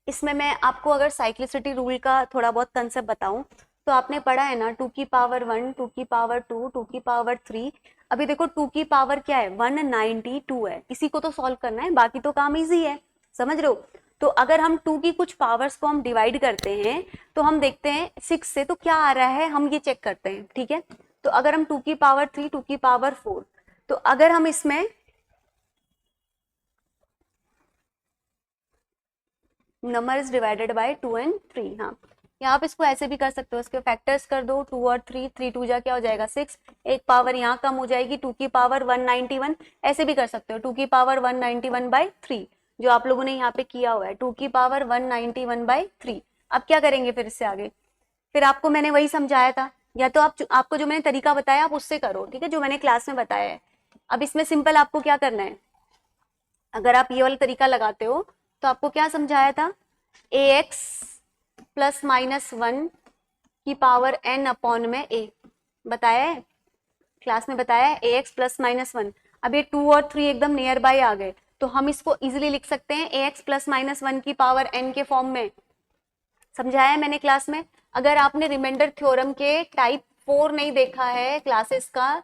इसमें मैं आपको अगर साइक्लिसिटी रूल का थोड़ा बहुत कंसेप्ट बताऊं तो आपने पढ़ा है ना, 2 की पावर 1, 2 की पावर 2, 2 की पावर 3। अभी देखो 2 की पावर क्या है, 192 है, इसी को तो सॉल्व करना है, बाकी तो काम इजी है, समझ रहे हो। तो अगर हम 2 की कुछ पावर्स को हम डिवाइड करते हैं तो हम देखते हैं 6 से तो क्या आ रहा है, हम ये चेक करते हैं, ठीक है। तो अगर हम 2 की पावर 3, 2 की पावर 4, तो अगर हम इसमें number is divided by 2 and 3, हाँ, या आप इसको ऐसे भी कर सकते हो, इसके फैक्टर्स कर दो, 2 और 3, 3 2 जा क्या हो जाएगा 6, एक पावर यहाँ कम हो जाएगी, 2 की पावर 191, ऐसे भी कर सकते हो 2 की पावर 191/3, जो आप लोगों ने यहाँ पे किया हुआ है 2 की पावर 191/3। अब क्या करेंगे फिर इससे आगे, फिर आपको मैंने वही समझाया था, या तो आपको जो मैंने तरीका बताया आप उससे करो, ठीक है, जो मैंने क्लास में बताया है। अब इसमें सिंपल आपको क्या करना है, अगर आप ये वाला तरीका लगाते हो तो आपको क्या समझाया था, ax +-1 की पावर n अपॉन में a, बताया है क्लास में, बताया है ax +-1। अब ये 2 और 3 एकदम नियर बाय आ गए, तो हम इसको इजीली लिख सकते हैं ax +-1 की पावर n के फॉर्म में, समझाया है मैंने क्लास में। अगर आपने रिमाइंडर थ्योरम के टाइप 4 नहीं देखा है क्लासेस का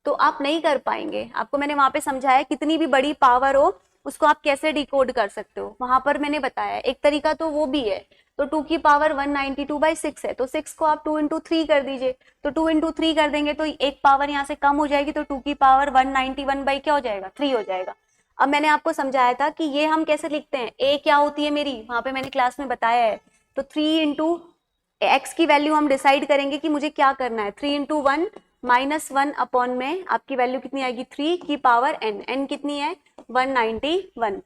तो आप नहीं कर पाएंगे, आपको मैंने वहां पे समझाया कितनी भी बड़ी पावर हो उसको आप कैसे डिकोड कर सकते हो, वहां पर मैंने बताया। एक तरीका तो वो भी है, तो 2 की पावर 192/6 है, तो 6 को आप 2 × 3 कर दीजिए, तो 2 × 3 कर देंगे तो एक पावर यहाँ से कम हो जाएगी, तो 2 की पावर 191 क्या हो जाएगा 3 हो जाएगा। अब मैंने आपको समझाया था कि ये हम कैसे लिखते हैं, ए क्या होती है मेरी, वहां पे मैंने क्लास में बताया है, तो 3 × x की वैल्यू हम डिसाइड करेंगे कि मुझे क्या करना है, 3 × 1 -1 अपॉन में आपकी वैल्यू कितनी आएगी 3 की पावर n, n कितनी है 191।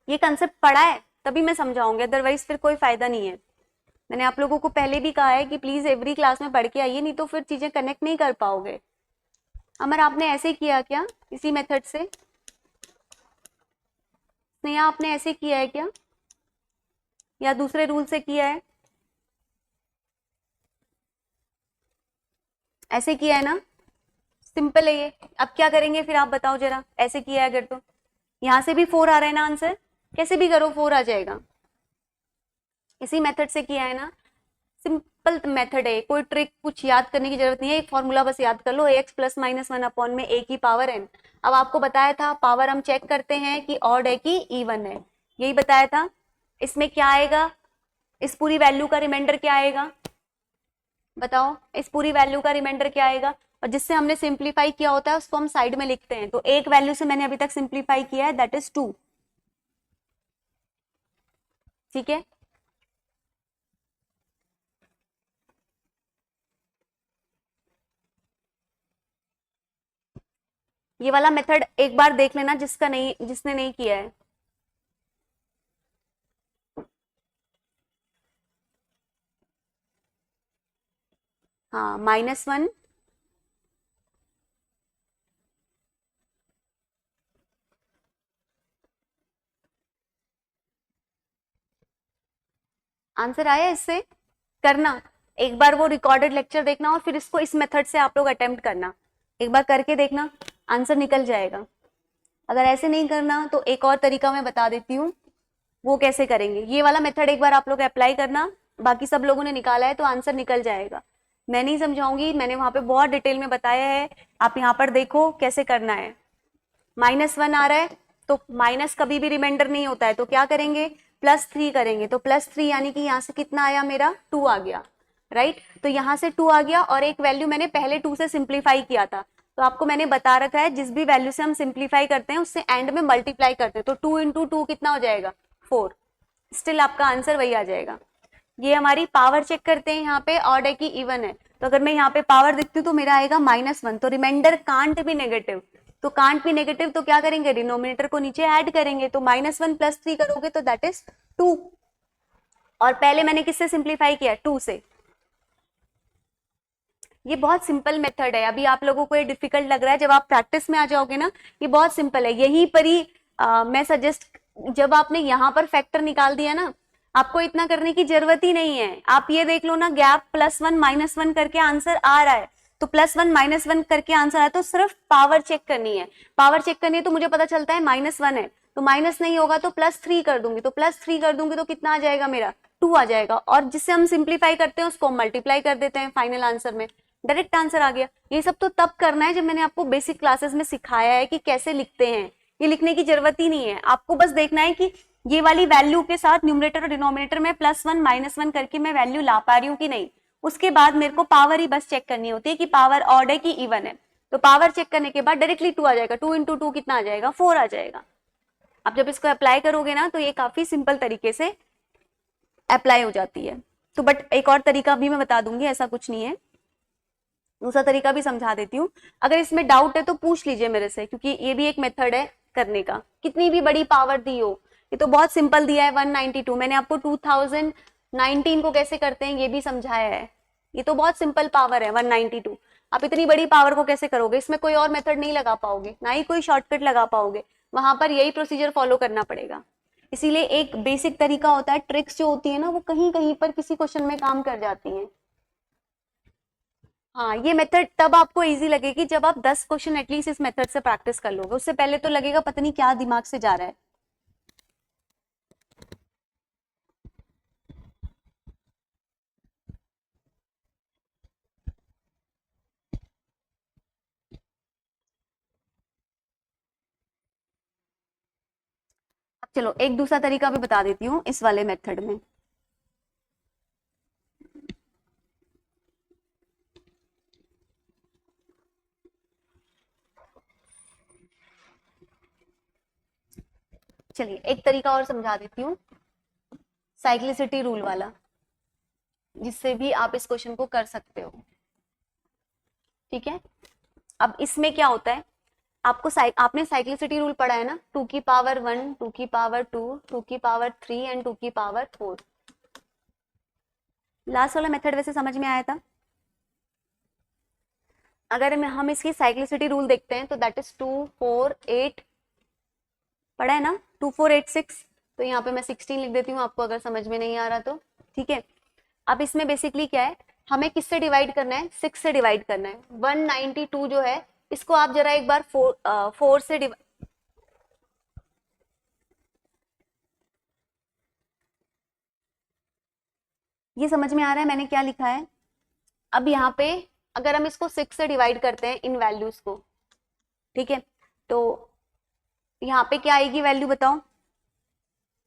ये कंसेप्ट पढ़ा है तभी मैं समझाऊंगी, अदरवाइज फिर कोई फायदा नहीं है। मैंने आप लोगों को पहले भी कहा है कि प्लीज एवरी क्लास में पढ़ के आइए, नहीं तो फिर चीजें कनेक्ट नहीं कर पाओगे। अमर आपने ऐसे किया क्या, इसी मेथड से, स्नेहा आपने ऐसे किया है क्या या दूसरे रूल से किया है, ऐसे किया है ना, सिंपल है ये। अब क्या करेंगे फिर आप बताओ जरा, ऐसे किया है अगर तो यहां से भी 4 आ रहा है ना आंसर, कैसे भी करो 4 आ जाएगा, इसी मेथड से किया है ना, सिंपल मेथड है, कोई ट्रिक कुछ याद करने की जरूरत नहीं है, एक फॉर्मूला बस याद कर लो, ax +-1 अपॉन में a की पावर n। अब आपको बताया था पावर हम चेक करते हैं कि ऑड है कि इवन है, यही बताया था। इसमें क्या आएगा, इस पूरी वैल्यू का रिमाइंडर क्या आएगा, बताओ, इस पूरी वैल्यू का रिमाइंडर क्या आएगा, और जिससे हमने सिंप्लीफाई किया होता है उसको हम साइड में लिखते हैं, तो एक वैल्यू से मैंने अभी तक सिंप्लीफाई किया है, दैट इज 2, ठीक है। ये वाला मेथड एक बार देख लेना जिसने नहीं किया है। हाँ, -1, आंसर आया इससे, करना एक बार वो रिकॉर्डेड लेक्चर देखना और फिर इसको इस मेथड से आप लोग अटेम्प्ट करना, एक बार करके देखना, आंसर निकल जाएगा। अगर ऐसे नहीं करना तो एक और तरीका मैं बता देती हूँ, वो कैसे करेंगे, ये वाला मेथड एक बार आप लोग अप्लाई करना, बाकी सब लोगों ने निकाला है तो आंसर निकल जाएगा। मैं नहीं समझाऊंगी, मैंने वहां पे बहुत डिटेल में बताया है, आप यहाँ पर देखो कैसे करना है। -1 आ रहा है तो माइनस कभी भी रिमाइंडर नहीं होता है, तो क्या करेंगे +3 करेंगे, तो +3 यानी कि यहाँ से कितना आया मेरा 2 आ गया, राइट। तो यहाँ से 2 आ गया और एक वैल्यू मैंने पहले 2 से सिंप्लीफाई किया था, तो आपको मैंने बता रखा है जिस भी वैल्यू से हम सिंप्लीफाई करते हैं उससे एंड में मल्टीप्लाई करते हैं, तो 2 × 2 कितना हो जाएगा 4, स्टिल आपका आंसर वही आ जाएगा। ये हमारी पावर चेक करते हैं यहाँ पे, ऑड है कि इवन है, तो अगर मैं यहाँ पे पावर देखती हूँ तो मेरा आएगा -1, तो रिमाइंडर कांट भी नेगेटिव, तो कांट भी नेगेटिव तो क्या करेंगे डिनोमिनेटर को नीचे ऐड करेंगे, तो -1 + 3 करोगे तो दैट इज 2, और पहले मैंने किससे सिंप्लीफाई किया 2 से। ये बहुत सिंपल मेथड है, अभी आप लोगों को ये डिफिकल्ट लग रहा है, जब आप प्रैक्टिस में आ जाओगे ना ये बहुत सिंपल है। यहीं पर ही मैं सजेस्ट, जब आपने यहाँ पर फैक्टर निकाल दिया ना आपको इतना करने की जरूरत ही नहीं है, आप ये देख लो ना गैप +1 -1 करके आंसर आ रहा है, तो +1 -1 करके आंसर आया तो सिर्फ पावर चेक करनी है, पावर चेक करनी है तो मुझे पता चलता है -1 है, तो माइनस नहीं होगा तो +3 कर दूंगी, तो +3 कर दूंगी तो कितना आ जाएगा मेरा 2 आ जाएगा, और जिससे हम सिंप्लीफाई करते हैं उसको मल्टीप्लाई कर देते हैं फाइनल आंसर में, डायरेक्ट आंसर आ गया। ये सब तो तब करना है जब मैंने आपको बेसिक क्लासेस में सिखाया है कि कैसे लिखते हैं, ये लिखने की जरूरत ही नहीं है, आपको बस देखना है कि ये वाली वैल्यू के साथ न्यूमरेटर और डिनोमिनेटर में +1 -1 करके मैं वैल्यू ला पा रही हूँ कि नहीं। उसके बाद मेरे को पावर ही बस चेक करनी होती है कि पावर ऑड है कि इवन है, तो पावर चेक करने के बाद डायरेक्टली 2 आ जाएगा, 2 × 2 कितना आ जाएगा 4 आ जाएगा। अब जब इसको अप्लाई करोगे ना तो ये काफी सिंपल तरीके से अप्लाई हो जाती है। तो बट एक और तरीका भी मैं बता दूंगी, ऐसा कुछ नहीं है, दूसरा तरीका भी समझा देती हूँ। अगर इसमें डाउट है तो पूछ लीजिए मेरे से, क्योंकि ये भी एक मेथड है करने का, कितनी भी बड़ी पावर दी हो। ये तो बहुत सिंपल दिया है 192, मैंने आपको 2019 को कैसे करते हैं ये भी समझाया है, ये तो बहुत सिंपल पावर है 192। आप इतनी बड़ी पावर को कैसे करोगे, इसमें कोई और मेथड नहीं लगा पाओगे, ना ही कोई शॉर्टकट लगा पाओगे, वहां पर यही प्रोसीजर फॉलो करना पड़ेगा। इसीलिए एक बेसिक तरीका होता है, ट्रिक्स जो होती है ना वो कहीं कहीं पर किसी क्वेश्चन में काम कर जाती हैं। हाँ, ये मेथड तब आपको इजी लगेगी जब आप 10 क्वेश्चन एटलीस्ट इस मेथड से प्रैक्टिस कर लोगे, उससे पहले तो लगेगा पता नहीं क्या दिमाग से जा रहा है। अब चलो एक दूसरा तरीका भी बता देती हूँ इस वाले मेथड में। चलिए एक तरीका और समझा देती हूँ, साइक्लिसिटी रूल वाला, जिससे भी आप इस क्वेश्चन को कर सकते हो। ठीक है, अब इसमें क्या होता है, आपको आपने साइक्लिसिटी रूल पढ़ा है ना, 2 की पावर 1, 2 की पावर 2, 2 की पावर 3 एंड 2 की पावर 4। लास्ट वाला मेथड वैसे समझ में आया था। अगर हम इसकी साइक्लिसिटी रूल देखते हैं तो दैट इज 2 4 8, पढ़ा है ना, 2 4 8 6, तो यहाँ पे मैं 16 लिख देती हूँ आपको अगर समझ में नहीं आ रहा तो। ठीक है, अब इसमें बेसिकली क्या है, हमें किससे डिवाइड करना है, 6 से डिवाइड करना है। 192 जो है इसको आप जरा एक बार 4 से डिवाइड, ये समझ में आ रहा है मैंने क्या लिखा है। अब यहाँ पे अगर हम इसको 6 से डिवाइड करते हैं इन वैल्यूज को, ठीक है, तो यहाँ पे क्या आएगी वैल्यू बताओ,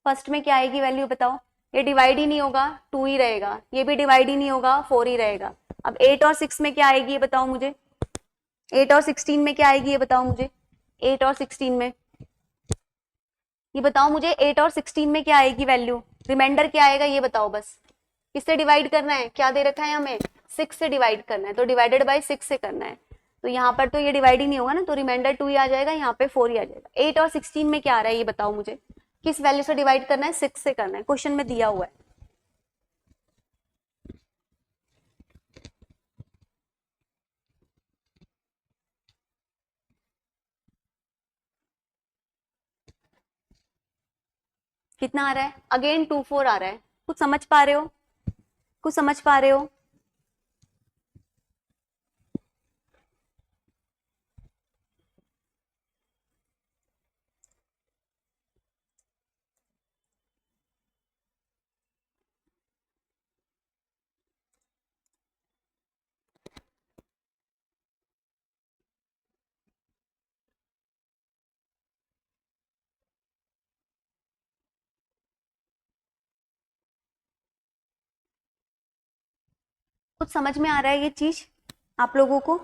फर्स्ट में क्या आएगी वैल्यू बताओ, ये डिवाइड ही नहीं होगा 2 ही रहेगा, ये भी डिवाइड ही नहीं होगा 4 ही रहेगा। अब 8 और 6 में क्या आएगी ये बताओ मुझे, 8 और 16 में क्या आएगी ये बताओ मुझे, 8 और 16 में, ये बताओ मुझे 8 और 16 में क्या आएगी वैल्यू, रिमाइंडर क्या आएगा ये बताओ बस। किससे डिवाइड करना है, क्या दे रखा है हमें, 6 से डिवाइड करना है, तो डिवाइडेड बाय 6 से करना है, तो यहाँ पर तो ये डिवाइड ही नहीं होगा ना, तो रिमाइंडर 2 ही आ जाएगा, यहाँ पे 4 ही आ जाएगा। 8 और 16 में क्या आ रहा है ये बताओ मुझे, किस वैल्यू से डिवाइड करना है, 6 से करना है, क्वेश्चन में दिया हुआ है। कितना आ रहा है, अगेन 2 4 आ रहा है, कुछ समझ पा रहे हो, कुछ समझ पा रहे हो। कुछ समझ में आ रहा है ये चीज आप लोगों को,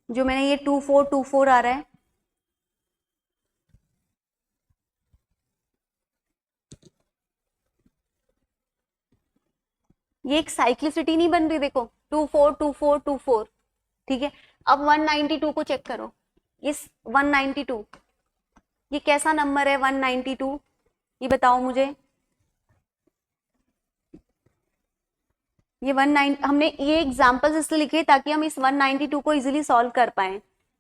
जो मैंने ये 2 4 आ रहा है, ये एक साइक्लिसिटी नहीं बन रही, देखो 2 4 2 4 2 4, ठीक है। अब 192 को चेक करो, इस 192 ये कैसा नंबर है 192, ये बताओ मुझे। ये 19 हमने ये एग्जांपल्स इसलिए लिखे ताकि हम इस 192 को इजीली सॉल्व कर पाए।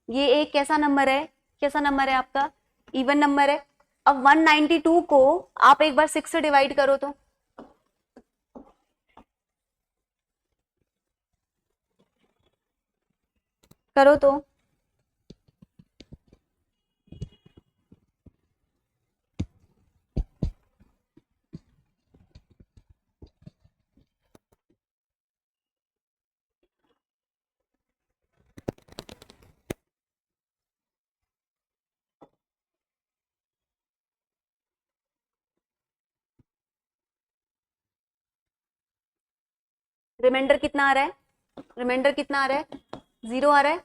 ये एक कैसा नंबर है, कैसा नंबर है आपका, इवन नंबर है। अब 192 को आप एक बार 6 से डिवाइड करो तो, करो तो रिमाइंडर कितना आ रहा है? रिमाइंडर कितना आ रहा है? 0 आ रहा है।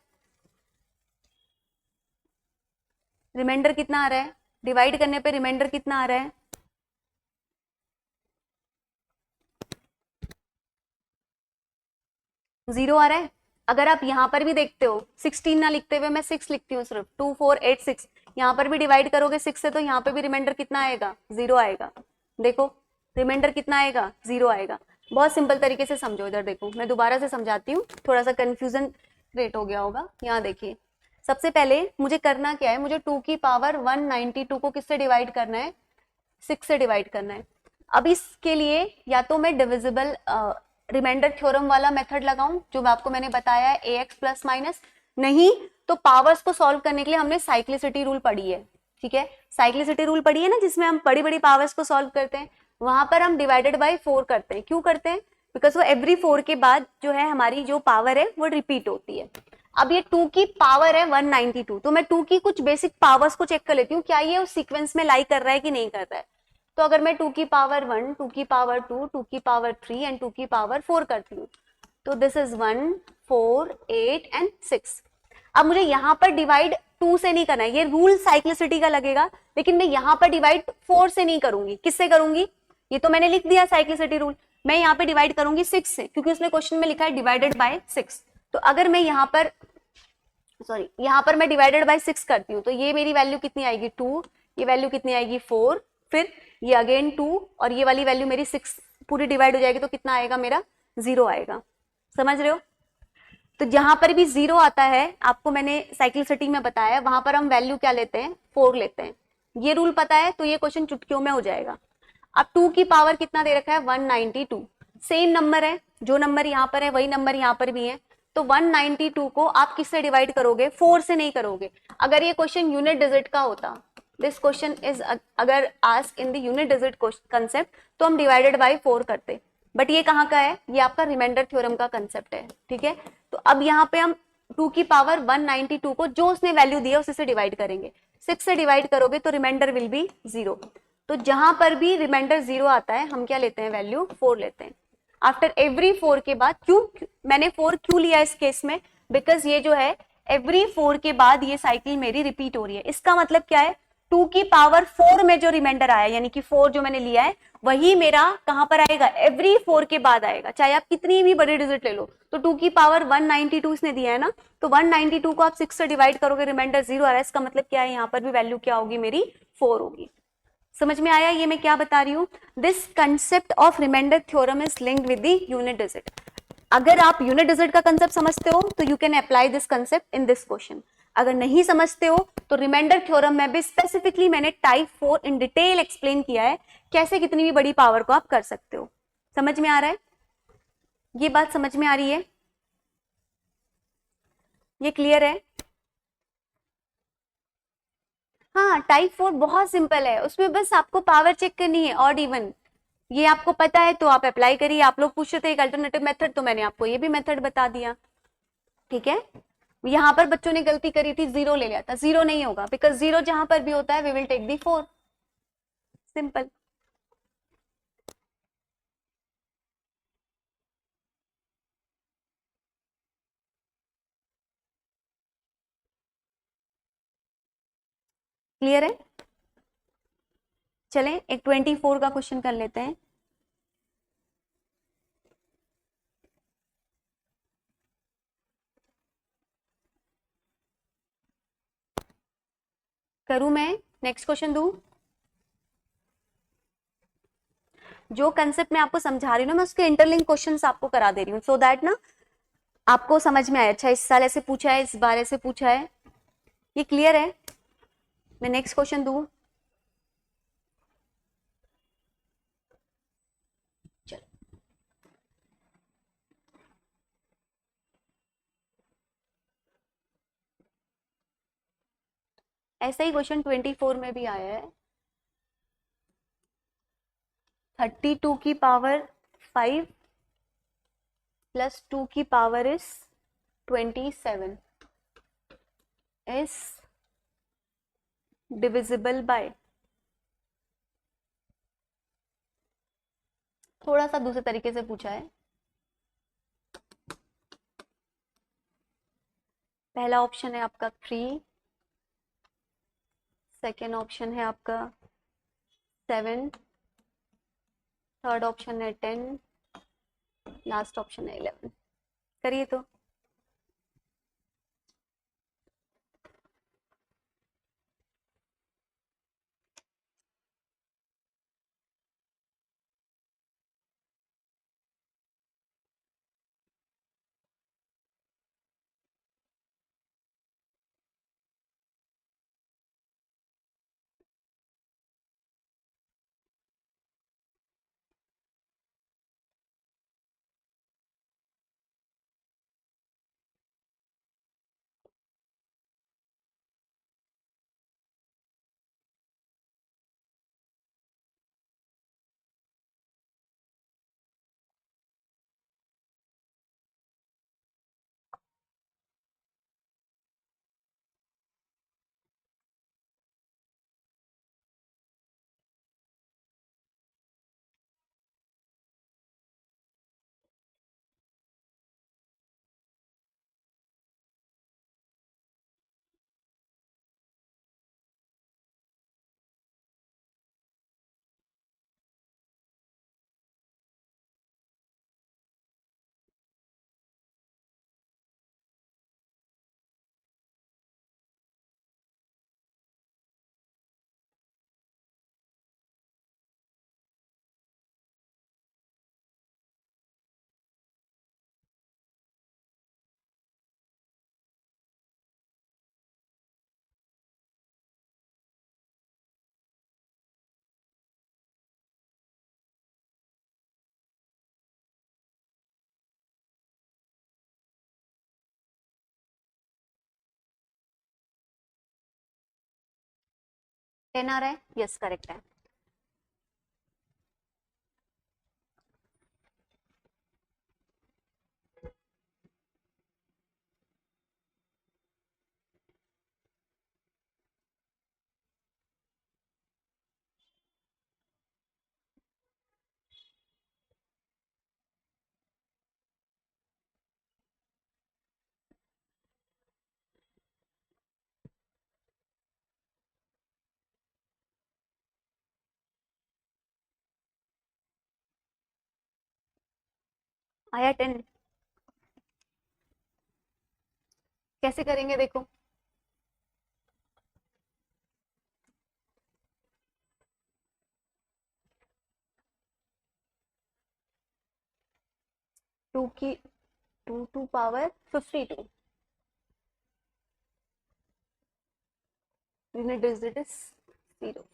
रिमाइंडर कितना आ रहा है? डिवाइड करने पे रिमाइंडर कितना आ रहा है? 0 आ रहा है। अगर आप यहाँ पर भी देखते हो 16 ना लिखते हुए मैं 6 लिखती हूँ, सिर्फ 2 4 8 6, यहाँ पर भी डिवाइड करोगे 6 से तो यहाँ पे भी रिमाइंडर कितना आएगा? 0 आएगा। देखो रिमाइंडर कितना आएगा? 0 आएगा। बहुत सिंपल तरीके से समझो। इधर देखो मैं दोबारा से समझाती हूँ, थोड़ा सा कंफ्यूजन क्रिएट हो गया होगा। यहाँ देखिए, सबसे पहले मुझे करना क्या है, मुझे 2 की पावर 192 को किससे डिवाइड करना है? 6 से डिवाइड करना है। अब इसके लिए या तो मैं डिविजिबल रिमाइंडर थ्योरम वाला मेथड लगाऊं, जो आपको मैंने बताया है, ax प्लस माइनस, नहीं तो पावर्स को सॉल्व करने के लिए हमने साइक्लिसिटी रूल पढ़ी है। ठीक है, साइक्लिसिटी रूल पढ़ी है ना, जिसमें हम बड़ी बड़ी पावर्स को सॉल्व करते हैं। वहां पर हम डिवाइडेड बाय 4 करते हैं। क्यों करते हैं? बिकॉज वो एवरी 4 के बाद जो है हमारी जो पावर है वो रिपीट होती है। अब ये 2 की पावर है 192, तो मैं 2 की कुछ बेसिक पावर्स को चेक कर लेती हूँ, क्या ये उस सीक्वेंस में लाई कर रहा है कि नहीं कर रहा है। तो अगर मैं 2 की पावर 1, 2 की पावर 2, 2 की पावर 3 एंड 2 की पावर 4 करती हूँ, तो दिस इज 1 4 8 एंड 6। अब मुझे यहाँ पर डिवाइड 2 से नहीं करना है, ये रूल साइक्लिसिटी का लगेगा, लेकिन मैं यहाँ पर डिवाइड 4 से नहीं करूंगी। किससे करूंगी? ये तो मैंने लिख दिया साइक्लिसिटी रूल, मैं यहाँ पे डिवाइड करूंगी 6 से, क्योंकि उसने क्वेश्चन में लिखा है डिवाइडेड बाय 6। तो अगर मैं यहाँ पर यहाँ पर मैं डिवाइडेड बाय 6 करती हूँ, तो ये मेरी वैल्यू कितनी आएगी? 2, ये वैल्यू कितनी आएगी? 4, फिर ये अगेन 2, और ये वाली वैल्यू मेरी 6 पूरी डिवाइड हो जाएगी, तो कितना आएगा मेरा? 0 आएगा। समझ रहे हो? तो जहां पर भी 0 आता है, आपको मैंने साइक्लिसिटी में बताया, वहां पर हम वैल्यू क्या लेते हैं? 4 लेते हैं। ये रूल पता है तो ये क्वेश्चन चुटकियों में हो जाएगा। अब 2 की पावर कितना दे रखा है? 192। सेम नंबर है, जो नंबर यहाँ पर है वही नंबर यहाँ पर भी है, तो 192 को आप किससे डिवाइड करोगे? 4 से नहीं करोगे। अगर ये क्वेश्चन यूनिट डिजिट का होता, दिस क्वेश्चन इज अगर ask in the unit digit concept, तो हम डिवाइडेड बाय 4 करते। बट ये कहाँ का है? ये आपका रिमाइंडर थ्योरम का कंसेप्ट है। ठीक है, तो अब यहाँ पे हम 2 की पावर 192 को जो उसने वैल्यू दी है उसी से डिवाइड करेंगे। 6 से डिवाइड करोगे तो रिमाइंडर विल बी 0। तो जहां पर भी रिमाइंडर 0 आता है, हम क्या लेते हैं? वैल्यू 4 लेते हैं। आफ्टर एवरी 4 के बाद, क्यों मैंने 4 क्यों लिया इस केस में? बिकॉज ये जो है एवरी 4 के बाद ये साइकिल मेरी रिपीट हो रही है। इसका मतलब क्या है? 2 की पावर 4 में जो रिमाइंडर आया, यानी कि 4 जो मैंने लिया है, वही मेरा कहां पर आएगा? एवरी 4 के बाद आएगा, चाहे आप कितनी भी बड़ी डिजिट ले लो। तो 2 की पावर 192 इसने दिया है ना, तो 192 को आप 6 से डिवाइड करोगे, रिमाइंडर 0 आ रहा है। इसका मतलब क्या है? यहाँ पर भी वैल्यू क्या होगी मेरी? 4 होगी। समझ में आया ये मैं क्या बता रही हूँ? This concept of remainder theorem is linked with the unit digit. अगर आप यूनिट डिजिट का कंसेप्ट समझते हो तो you can apply this concept in this question. अगर नहीं समझते हो तो रिमाइंडर थ्योरम में भी स्पेसिफिकली मैंने टाइप 4 इन डिटेल एक्सप्लेन किया है, कैसे कितनी भी बड़ी पावर को आप कर सकते हो। समझ में आ रहा है? ये बात समझ में आ रही है? ये क्लियर है? हाँ, टाइप 4 बहुत सिंपल है, उसमें बस आपको पावर चेक करनी है, ऑड इवन। ये आपको पता है तो आप अप्लाई करिए। आप लोग पूछ रहे थे एक अल्टरनेटिव मेथड, तो मैंने आपको ये भी मेथड बता दिया। ठीक है, यहां पर बच्चों ने गलती करी थी, 0 ले लिया था। 0 नहीं होगा, बिकॉज 0 जहां पर भी होता है we will take the 4। Simple. Clear है? चलें एक 24 का क्वेश्चन कर लेते हैं। करूं मैं? नेक्स्ट क्वेश्चन दूं? जो कंसेप्ट मैं आपको समझा रही हूँ ना, मैं उसके इंटरलिंक क्वेश्चंस आपको करा दे रही हूँ, सो दैट ना आपको समझ में आए। अच्छा, इस साल ऐसे पूछा है, इस बार ऐसे पूछा है। ये क्लियर है? मैं नेक्स्ट क्वेश्चन दूं? चलो, ऐसा ही क्वेश्चन 24 में भी आया है। 32 की पावर 5 प्लस 2 की power is 27 is divisible by, थोड़ा सा दूसरे तरीके से पूछा है। पहला ऑप्शन है आपका 3, सेकेंड ऑप्शन है आपका 7, थर्ड ऑप्शन है 10, लास्ट ऑप्शन है 11। करिए तो। टेन आ रहा है? यस, करेक्ट है। आया 10? कैसे करेंगे देखो। टू की 2 पावर 52, यूनिट डिजिट इज 0।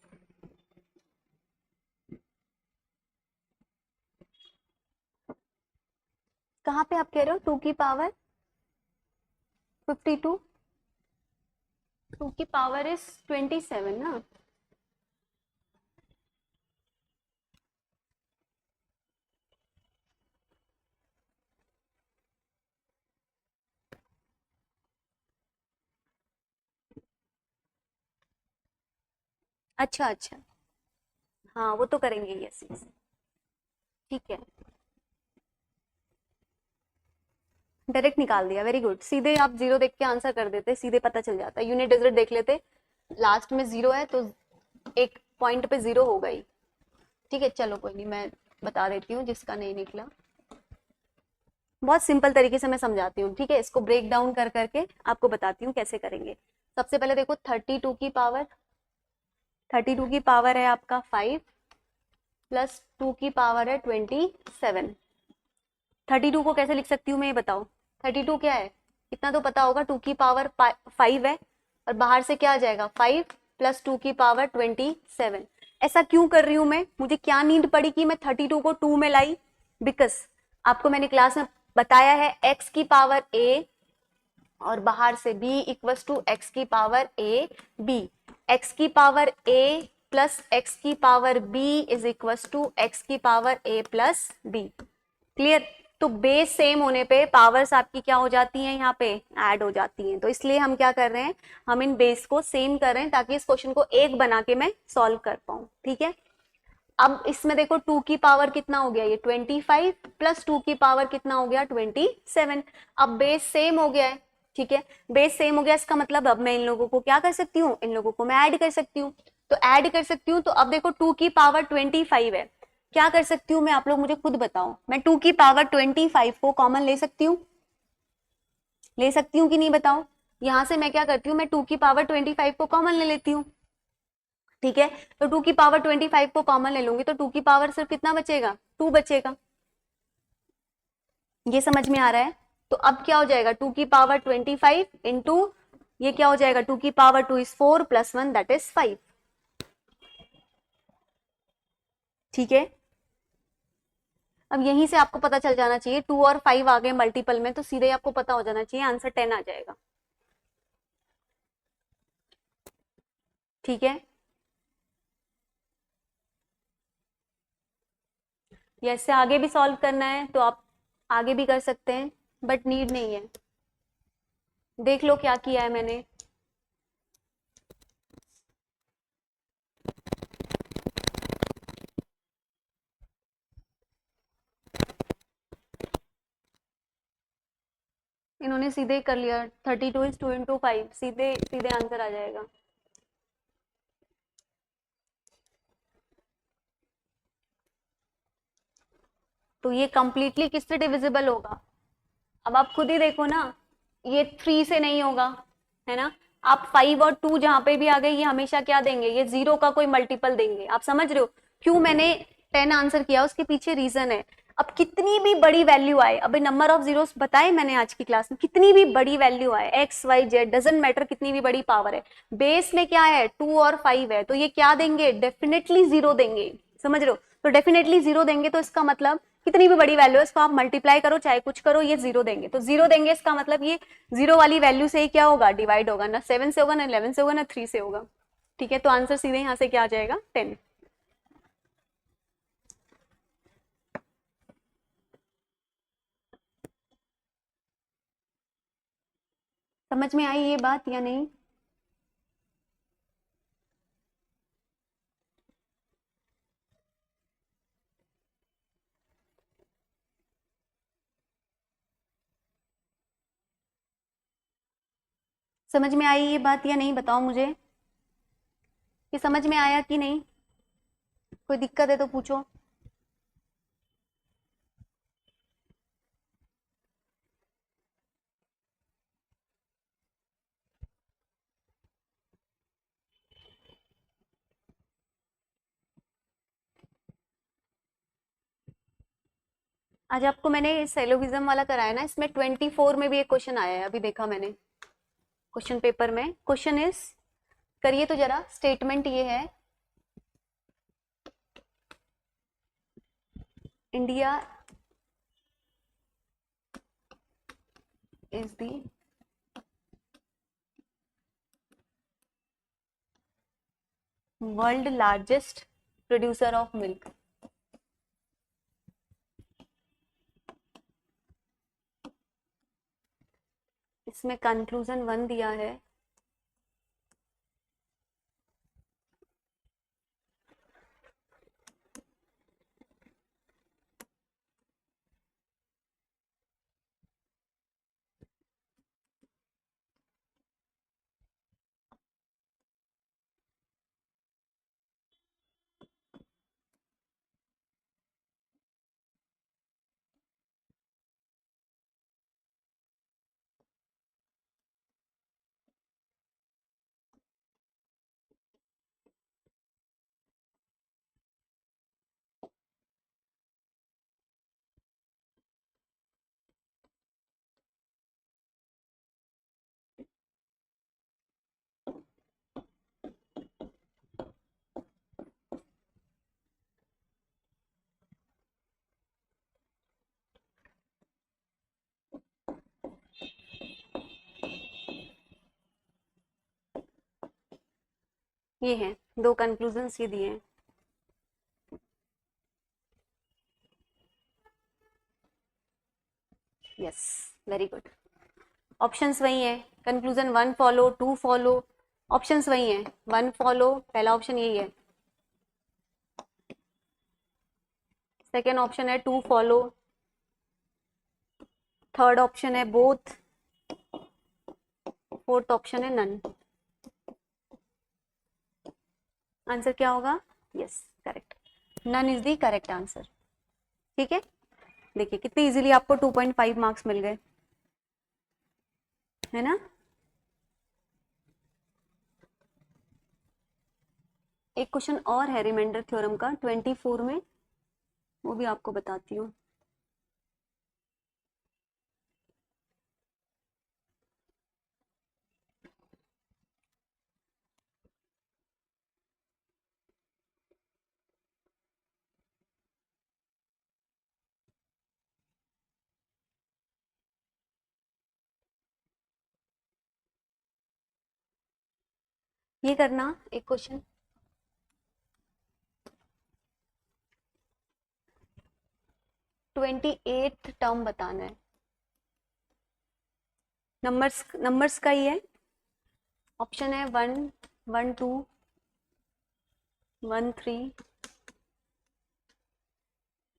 कहाँ पे आप कह रहे हो 2 की पावर 52? 2 की पावर इज 27 ना। अच्छा अच्छा, हाँ वो तो करेंगे, यस यस, ठीक है। डायरेक्ट निकाल दिया, वेरी गुड। सीधे आप जीरो देख के आंसर कर देते, सीधे पता चल जाता। यूनिट डिजिट देख लेते, लास्ट में जीरो है तो एक पॉइंट पे जीरो होगा ही। ठीक है, चलो कोई नहीं, मैं बता देती हूँ जिसका नहीं निकला। बहुत सिंपल तरीके से मैं समझाती हूँ, ठीक है। इसको ब्रेक डाउन कर करके आपको बताती हूँ कैसे करेंगे। सबसे पहले देखो 32 की पावर है आपका 5 प्लस 2 की पावर है 27। 32 को कैसे लिख सकती हूँ मैं, ये बताओ। 32 क्या है, इतना तो पता होगा, 2 की पावर 5 है और बाहर से क्या आ जाएगा 5 प्लस 2 की पावर 27। ऐसा क्यों कर रही हूं मैं, मुझे क्या नीड पड़ी कि मैं 32 को 2 में लाई? बिकॉज आपको मैंने क्लास में बताया है x की पावर a और बाहर से b इक्वल्स टू एक्स की पावर a b। x की पावर a प्लस एक्स की power b is equals to x की power a plus b। Clear? तो बेस सेम होने पे पावर्स आपकी क्या हो जाती हैं, यहाँ पे ऐड हो जाती हैं। तो इसलिए हम क्या कर रहे हैं, हम इन बेस को सेम कर रहे हैं ताकि इस क्वेश्चन को एक बना के मैं सॉल्व कर पाऊं। ठीक है, अब इसमें देखो 2 की पावर कितना हो गया, ये 25 प्लस 2 की पावर कितना हो गया 27। अब बेस सेम हो गया है ठीक है, बेस सेम हो गया, इसका मतलब अब मैं इन लोगों को क्या कर सकती हूँ, इन लोगों को मैं ऐड कर सकती हूँ। तो ऐड कर सकती हूँ, तो अब देखो 2 की पावर 25 है, क्या कर सकती हूँ मैं, आप लोग मुझे खुद बताओ, मैं 2 की पावर 25 को कॉमन ले सकती हूँ, ले सकती हूँ कि नहीं बताओ। यहां से मैं क्या करती हूँ, मैं 2 की पावर 25 को कॉमन ले लेती हूँ। ठीक है, तो 2 की पावर 25 को कॉमन ले लूंगी तो 2 की पावर सिर्फ कितना बचेगा, 2 बचेगा। ये समझ में आ रहा है। तो अब क्या हो जाएगा, 2 की पावर 25 इंटू ये क्या हो जाएगा, 2 की power 2 is 4 plus 1 that is 5। ठीक है, अब यहीं से आपको पता चल जाना चाहिए, 2 और 5 आ गए मल्टीपल में तो सीधे आपको पता हो जाना चाहिए आंसर 10 आ जाएगा। ठीक है, या इससे आगे भी सॉल्व करना है तो आप आगे भी कर सकते हैं, बट नीड नहीं है। देख लो क्या किया है मैंने। इन्होंने सीधे कर लिया, 32 इज 2 इंटू 5, सीधे सीधे आंसर आ जाएगा। तो ये कंप्लीटली किससे डिविजिबल होगा, अब आप खुद ही देखो ना, ये 3 से नहीं होगा, है ना। आप 5 और 2 जहां पे भी आ गए ये हमेशा क्या देंगे, ये 0 का कोई मल्टीपल देंगे। आप समझ रहे हो क्यों मैंने 10 आंसर किया, उसके पीछे रीजन है। अब कितनी भी बड़ी वैल्यू आए, अभी नंबर ऑफ जीरोस बताए मैंने आज की क्लास में, कितनी भी बड़ी वैल्यू आए, X Y Z doesn't matter, कितनी भी बड़ी पावर है, बेस में क्या है 2 और 5 है, तो ये क्या देंगे, डेफिनेटली 0 देंगे। समझ रहे हो, तो डेफिनेटली 0 देंगे, तो इसका मतलब कितनी भी बड़ी वैल्यू है इसको आप मल्टीप्लाई करो चाहे कुछ करो, ये 0 देंगे। तो 0 देंगे इसका मतलब ये 0 वाली वैल्यू से ही क्या होगा, डिवाइड होगा, ना 7 से होगा, ना 11 से होगा, ना 3 से होगा। ठीक है, तो आंसर सीधे यहां से क्या आ जाएगा, 10। समझ में आई ये बात या नहीं। समझ में आई ये बात या नहीं, बताओ मुझे, ये समझ में आया कि नहीं, कोई दिक्कत है तो पूछो। आज आपको मैंने सेलोविज्म वाला कराया ना, इसमें 24 में भी एक क्वेश्चन आया है, अभी देखा मैंने क्वेश्चन पेपर में। क्वेश्चन इज, करिए तो जरा, स्टेटमेंट ये है, India is the world largest producer of milk. इसमें कंक्लूजन 1 दिया है, ये है, 2 कंक्लूजन्स ये दिए हैं। Yes, very good. ऑप्शंस वही है, कंक्लूजन 1 फॉलो, 2 फॉलो, ऑप्शंस वही है, 1 फॉलो पहला ऑप्शन यही है, सेकेंड ऑप्शन है 2 फॉलो, थर्ड ऑप्शन है बोथ, फोर्थ ऑप्शन है नन। आंसर क्या होगा? Yes, correct, none is the correct answer. ठीक है, देखिए कितनी इजीली आपको 2.5 मार्क्स मिल गए, है ना। एक क्वेश्चन और है रिमाइंडर थ्योरम का 24 में, वो भी आपको बताती हूँ। ये करना एक क्वेश्चन, 28th टर्म बताना है। नंबर्स का ही है। ऑप्शन है 1, 1 2, 1 3,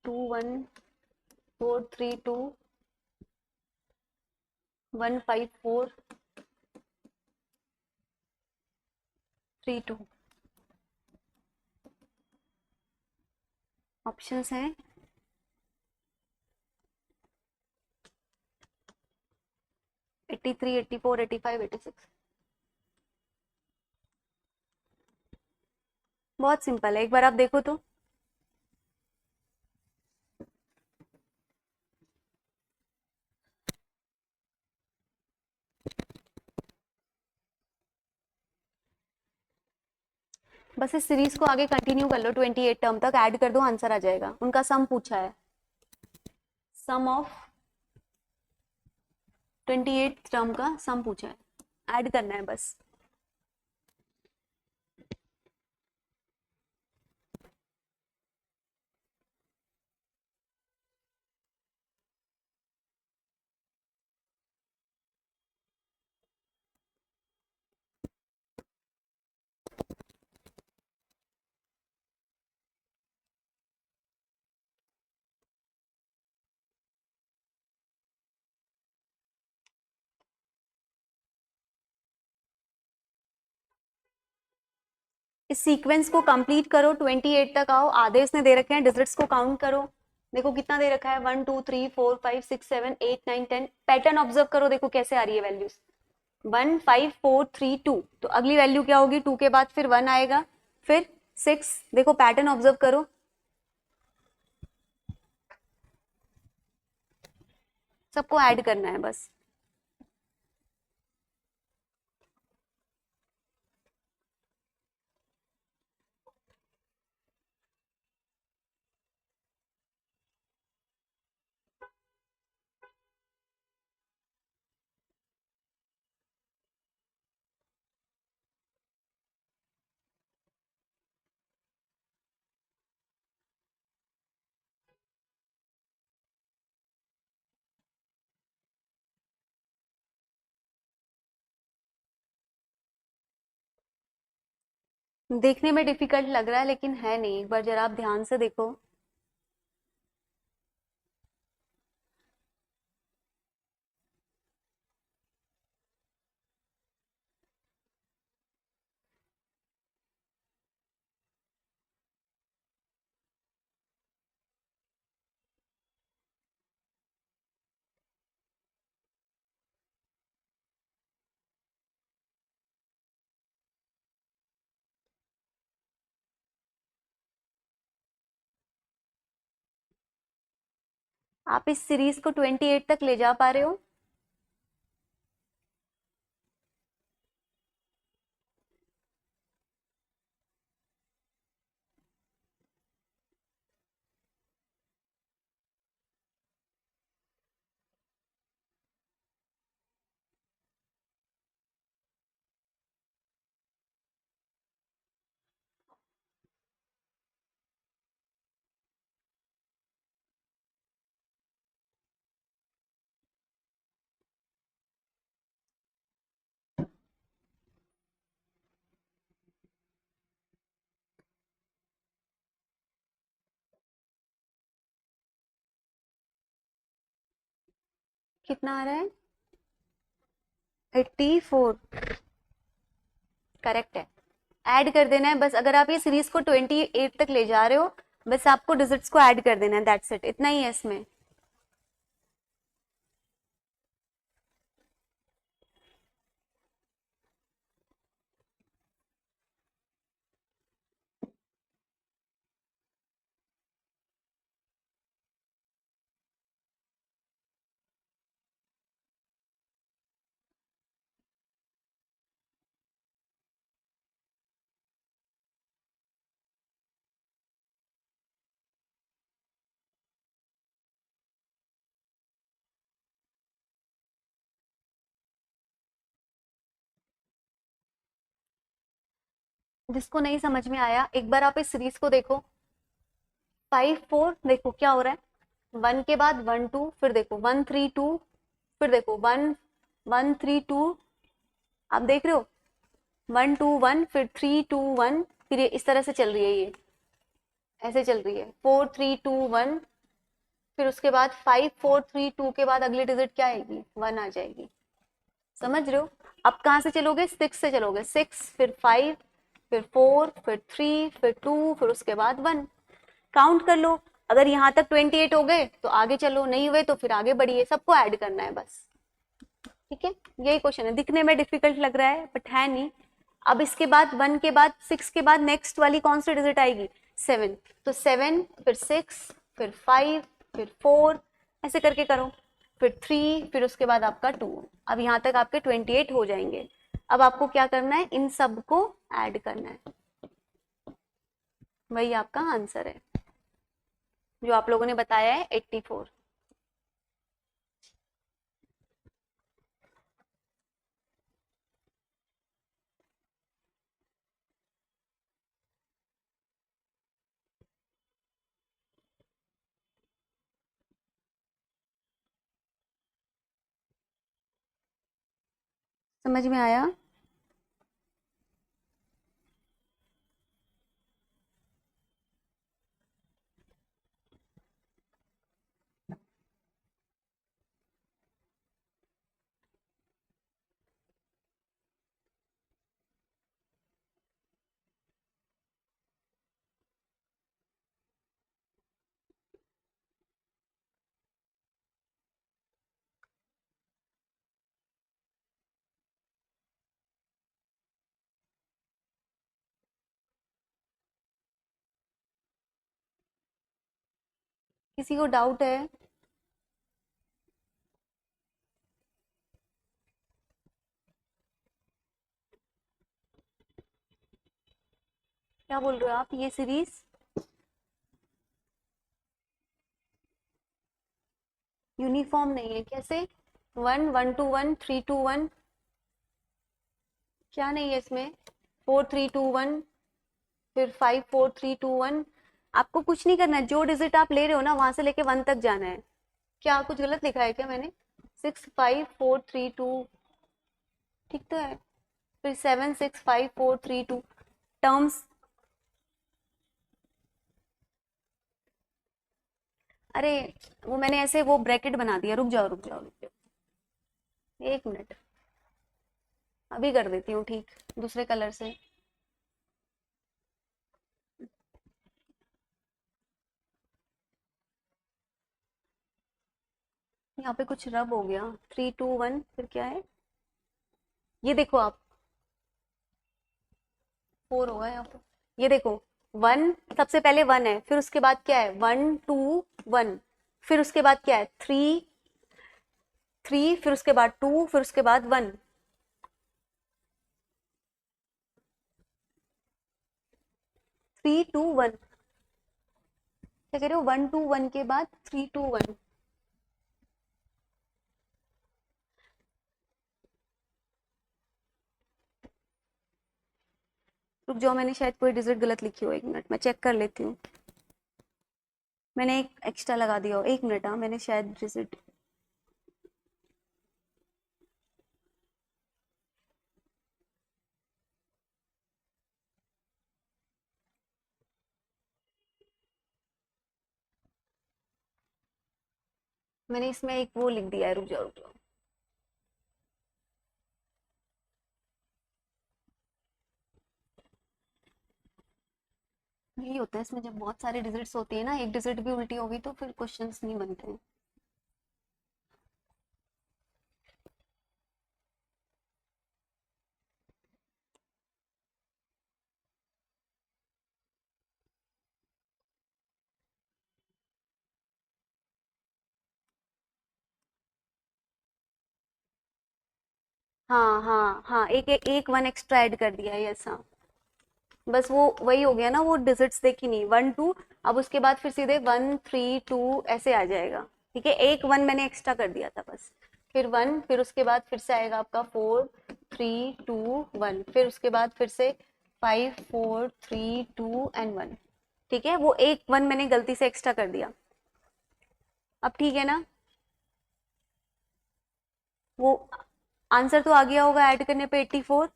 2 1, 4 3 2, 1 5 4 3 2। ऑप्शंस हैं 83, 84, 85, 86। बहुत सिंपल है, एक बार आप देखो तो। बस इस सीरीज को आगे कंटिन्यू कर लो, 28 टर्म तक ऐड कर दो, आंसर आ जाएगा। उनका सम पूछा है, सम ऑफ 28 टर्म का सम पूछा है, ऐड करना है बस। इस सीक्वेंस को कंप्लीट करो, 28 तक आओ, आधे इसने दे रखे हैं, डिजिट्स को काउंट करो। देखो कितना दे रखा है, 1 2 3 4 5 6 7 8 9 10। पैटर्न ऑब्जर्व करो, देखो कैसे आ रही है वैल्यूज। 1 5 4 3 2, तो अगली वैल्यू क्या होगी? 2 के बाद फिर 1 आएगा, फिर 6। देखो पैटर्न ऑब्जर्व करो, सबको ऐड करना है बस। देखने में डिफिकल्ट लग रहा है लेकिन है नहीं, एक बार जरा आप ध्यान से देखो। आप इस सीरीज को 28 तक ले जा पा रहे हो? कितना आ रहा है? 84 करेक्ट है। ऐड कर देना है बस, अगर आप ये सीरीज को 28 तक ले जा रहे हो, बस आपको डिजिट्स को ऐड कर देना है, दैट्स इट, इतना ही है इसमें। जिसको नहीं समझ में आया एक बार आप इस सीरीज को देखो। 5 4 देखो क्या हो रहा है, 1 के बाद 1 2, फिर देखो 1 3 2, फिर देखो 1 1 3 2, आप देख रहे हो 1 2 1, फिर 3 2 1, फिर ये इस तरह से चल रही है, ये ऐसे चल रही है 4 3 2 1, फिर उसके बाद 5 4 3 2 के बाद अगली डिजिट क्या आएगी, 1 आ जाएगी। समझ रहे हो? अब कहाँ से चलोगे, 6 से चलोगे, 6 फिर 5 फिर 4 फिर 3 फिर 2 फिर उसके बाद 1, काउंट कर लो। अगर यहाँ तक 28 हो गए तो आगे चलो, नहीं हुए तो फिर आगे बढ़िए, सबको ऐड करना है बस। ठीक है, यही क्वेश्चन है, दिखने में डिफिकल्ट लग रहा है बट है नहीं। अब इसके बाद 1 के बाद 6 के बाद नेक्स्ट वाली कौन सी डिजिट आएगी, 7, तो 7 फिर 6 फिर 5 फिर 4, ऐसे करके करो, फिर 3 फिर उसके बाद आपका 2। अब यहाँ तक आपके 28 हो जाएंगे। अब आपको क्या करना है, इन सब को ऐड करना है, वही आपका आंसर है जो आप लोगों ने बताया है 84। समझ में आया? किसी को डाउट है? क्या बोल रहे हो आप, ये सीरीज यूनिफॉर्म नहीं है कैसे, 1 1 2 1 3 2 1, क्या नहीं है इसमें, 4 3 2 1, फिर 5 4 3 2 1। आपको कुछ नहीं करना है, जो डिजिट आप ले रहे हो ना वहां से लेके 1 तक जाना है। क्या कुछ गलत लिखा है क्या मैंने, 6 5 4 3 2, ठीक तो है, फिर 7 6 5 4 3 2 टर्म्स। अरे वो मैंने ऐसे वो ब्रैकेट बना दिया, रुक जाओ रुक जाओ रुक जाओ, 1 मिनट, अभी कर देती हूँ ठीक, दूसरे कलर से। यहाँ पे कुछ रब हो गया, 3 2 1 फिर क्या है, ये देखो आप, 4 होगा यहाँ पे, ये देखो 1, सबसे पहले 1 है, फिर उसके बाद क्या है, 1 2 1, फिर उसके बाद क्या है, 3 3, फिर उसके बाद 2, फिर उसके बाद 1। 3 2 1, क्या कह रहे हो, 1 2 1 के बाद 3 2 1। रुक जाओ, मैंने शायद कोई डिजिट गलत लिखी हो, 1 मिनट मैं चेक कर लेती हूँ। मैंने एक एक्स्ट्रा लगा दिया हो, 1 मिनट, हाँ मैंने शायद डिजिट, मैंने इसमें एक वो लिख दिया है, रुक जाओ रुक जाओ, यही होता है इसमें, जब बहुत सारे डिजिट्स होती है ना, एक डिजिट भी उल्टी होगी तो फिर क्वेश्चंस नहीं बनते हैं। हाँ हाँ हाँ, एक वन एक्स्ट्रा ऐड कर दिया है, यस हाँ। बस वो वही हो गया ना, वो डिजिट्स देखी नहीं, 1 2, अब उसके बाद फिर सीधे 1 3 2 ऐसे आ जाएगा। ठीक है, एक वन मैंने एक्स्ट्रा कर दिया था बस। फिर 1, फिर उसके बाद फिर से आएगा आपका 4 3 2 1, फिर उसके बाद फिर से 5 4 3 2 एंड 1। ठीक है, वो एक वन मैंने गलती से एक्स्ट्रा कर दिया। अब ठीक है ना, वो आंसर तो आ गया होगा ऐड करने पे 84।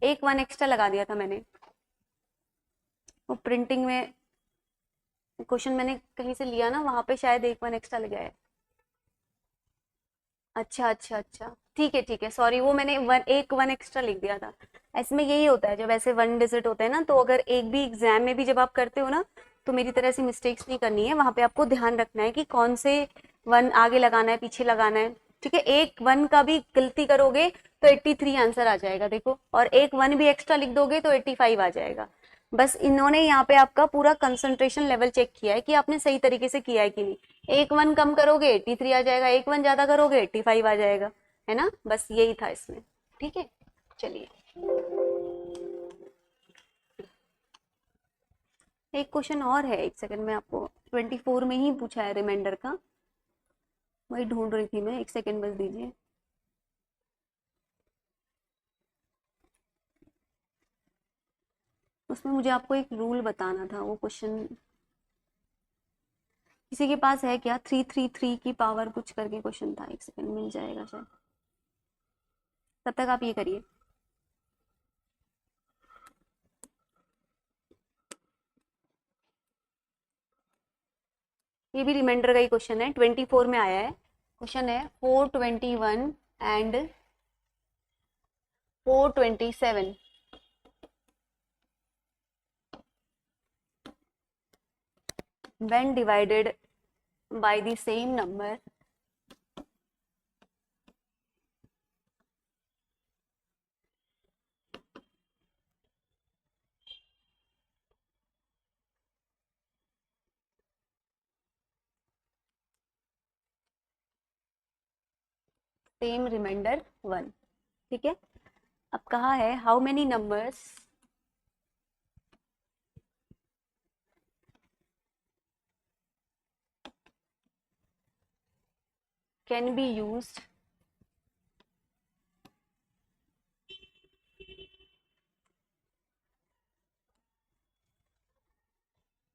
एक वन एक्स्ट्रा लगा दिया था मैंने, वो प्रिंटिंग में क्वेश्चन मैंने कहीं से लिया ना, वहां पे शायद एक वन एक्स्ट्रा लगा है। अच्छा अच्छा अच्छा, ठीक है, सॉरी, वो मैंने एक वन एक्स्ट्रा लिख दिया था। इसमें यही होता है, जब ऐसे वन डिजिट होते हैं ना, तो अगर एक भी एग्जाम में भी जब आप करते हो ना, तो मेरी तरह से मिस्टेक्स नहीं करनी है, वहां पे आपको ध्यान रखना है कि कौन से वन आगे लगाना है, पीछे लगाना है। ठीक है, एक वन का भी गलती करोगे तो 83 आंसर आ जाएगा देखो, और एक वन भी एक्स्ट्रा लिख दोगे तो 85 आ जाएगा। बस इन्होंने यहाँ पे आपका पूरा कंसंट्रेशन लेवल चेक किया है कि आपने सही तरीके से किया है कि नहीं। एक वन कम करोगे 83 आ जाएगा, एक वन ज्यादा करोगे 85 आ जाएगा, है ना, बस यही था इसमें। ठीक है, चलिए। एक क्वेश्चन और है, एक सेकंड में आपको 24 में ही पूछा है रिमाइंडर का, वही ढूंढ रही थी मैं, एक सेकंड बस दीजिए। उसमें मुझे आपको एक रूल बताना था, वो क्वेश्चन किसी के पास है क्या, 3 3 3 की पावर कुछ करके क्वेश्चन था, एक सेकंड मिल जाएगा शायद, तब तक आप ये करिए। ये भी रिमाइंडर का ही क्वेश्चन है, 24 में आया है। क्वेश्चन है 421 and 427 when divided by the same number same remainder 1। ठीक है, अब कहा है how many numbers can be used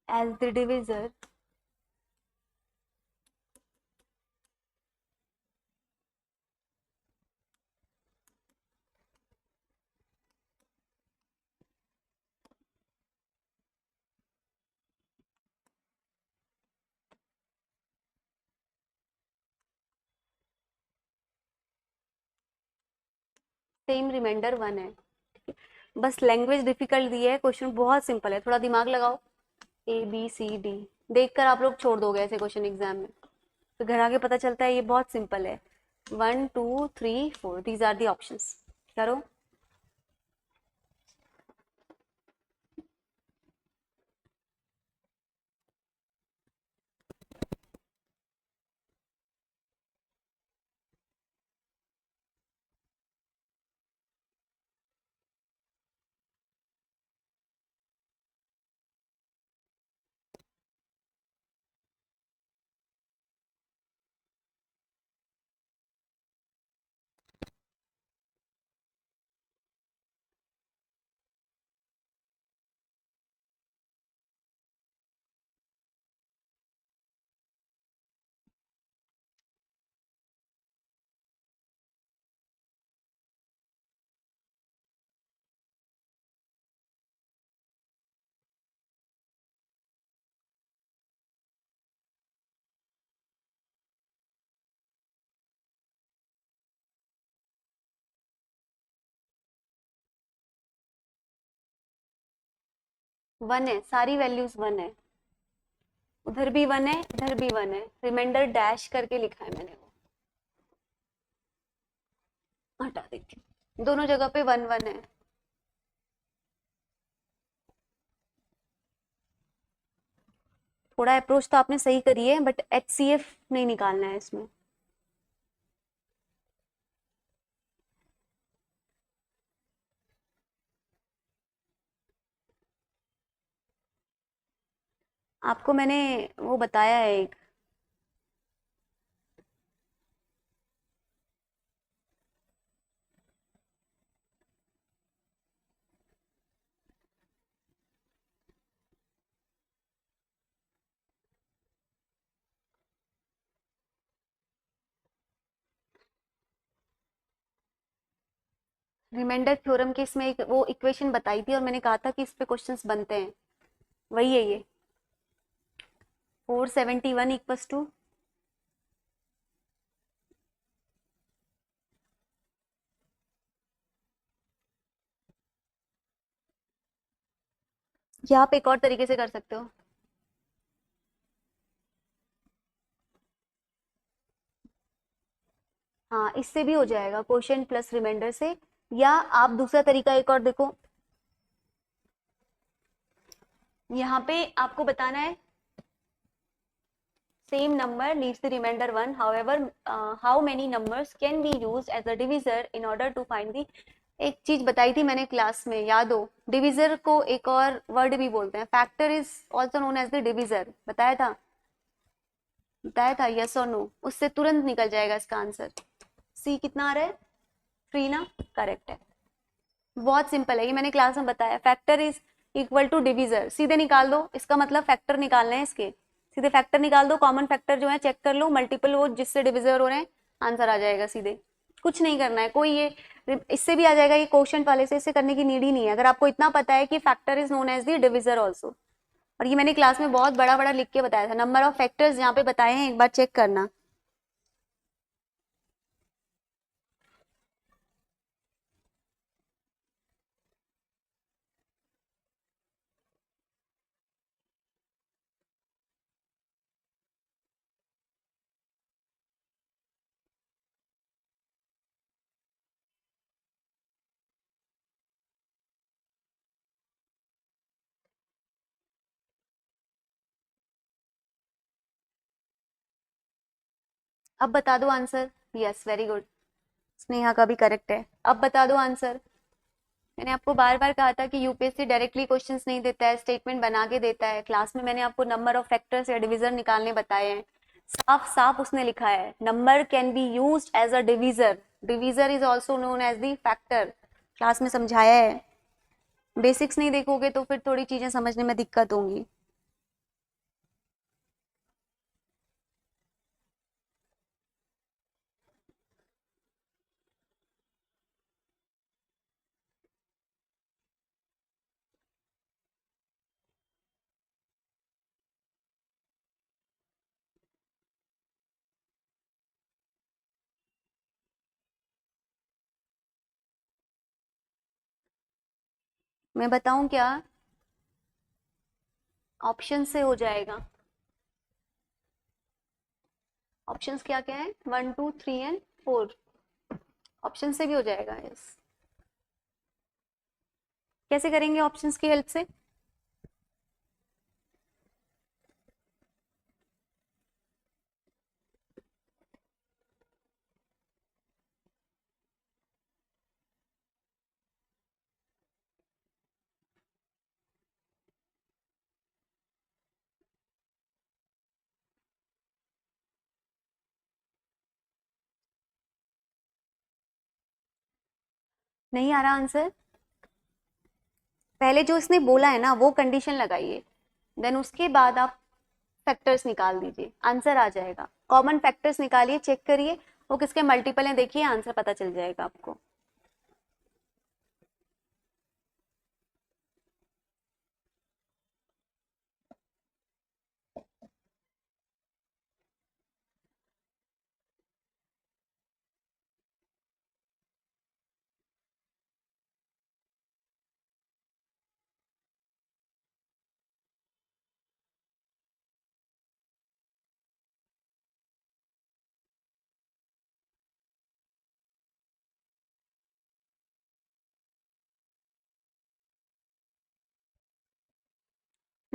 as the divisor same remainder 1 है। बस लैंग्वेज डिफिकल्ट दी है, क्वेश्चन बहुत सिंपल है, थोड़ा दिमाग लगाओ। ABCD देखकर आप लोग छोड़ दोगे ऐसे क्वेश्चन एग्जाम में, तो घर आके पता चलता है ये बहुत सिंपल है। 1 2 3 4 दीज आर दी ऑप्शंस, करो। 1 है, सारी वैल्यूज 1 है, उधर भी 1 है, इधर भी 1 है, रिमाइंडर डैश करके लिखा है मैंने, वो हटा देती हूँ, दोनों जगह पे 1 1 है। थोड़ा अप्रोच तो आपने सही करी है, बट HCF नहीं निकालना है इसमें। आपको मैंने वो बताया है एक, रिमाइंडर थ्योरम के इसमें एक वो इक्वेशन बताई थी और मैंने कहा था कि इस पे क्वेश्चंस बनते हैं, वही है ये। 471 इक्वल्स टू, या आप एक और तरीके से कर सकते हो। हाँ, इससे भी हो जाएगा, क्वोशिएंट प्लस रिमाइंडर से। या आप दूसरा तरीका एक और देखो, यहाँ पे आपको बताना है same number leaves the remainder 1, however how many numbers can be used as a divisor in order to find the. एक चीज बताई थी मैंने क्लास में, याद हो, डिविजर को एक और वर्ड भी बोलते हैं, factor is also known as the divisor, बताया था, बताया था, यस और नो, उससे तुरंत निकल जाएगा इसका आंसर। सी कितना आ रहा है, 3 ना, करेक्ट है। बहुत सिंपल है ये, मैंने क्लास में बताया, factor is equal to divisor, सीधे निकाल दो, इसका मतलब फैक्टर निकालने हैं इसके, सीधे फैक्टर निकाल दो, कॉमन फैक्टर जो है चेक कर लो, मल्टीपल वो जिससे डिविजर हो रहे हैं, आंसर आ जाएगा सीधे, कुछ नहीं करना है कोई ये, इससे भी आ जाएगा, ये क्वोशिएंट वाले से, इसे करने की नीड ही नहीं है, अगर आपको इतना पता है कि factor is known as the divisor also. और ये मैंने क्लास में बहुत बड़ा बड़ा लिख के बताया था, नंबर ऑफ फैक्टर्स यहाँ पे बताए हैं, एक बार चेक करना। अब बता दो answer, yes very good, Sneha का भी करेक्ट है, अब बता दो आंसर। मैंने आपको बार बार कहा था कि यूपीएससी डायरेक्टली क्वेश्चंस नहीं देता है, स्टेटमेंट बना के देता है, क्लास में मैंने आपको नंबर ऑफ फैक्टर्स या डिविजर निकालने बताए हैं, साफ साफ उसने लिखा है number can be used as a divisor, divisor is also known as the factor, class में समझाया है। बेसिक्स नहीं देखोगे तो फिर थोड़ी चीजें समझने में दिक्कत होंगी। मैं बताऊं क्या, ऑप्शन से हो जाएगा, ऑप्शंस क्या क्या है, 1 2 3 एंड 4, ऑप्शन से भी हो जाएगा, यस। कैसे करेंगे ऑप्शंस की हेल्प से, नहीं आ रहा आंसर, पहले जो इसने बोला है ना वो कंडीशन लगाइए, देन उसके बाद आप फैक्टर्स निकाल दीजिए, आंसर आ जाएगा, कॉमन फैक्टर्स निकालिए, चेक करिए वो किसके मल्टीपल हैं, देखिए आंसर पता चल जाएगा आपको।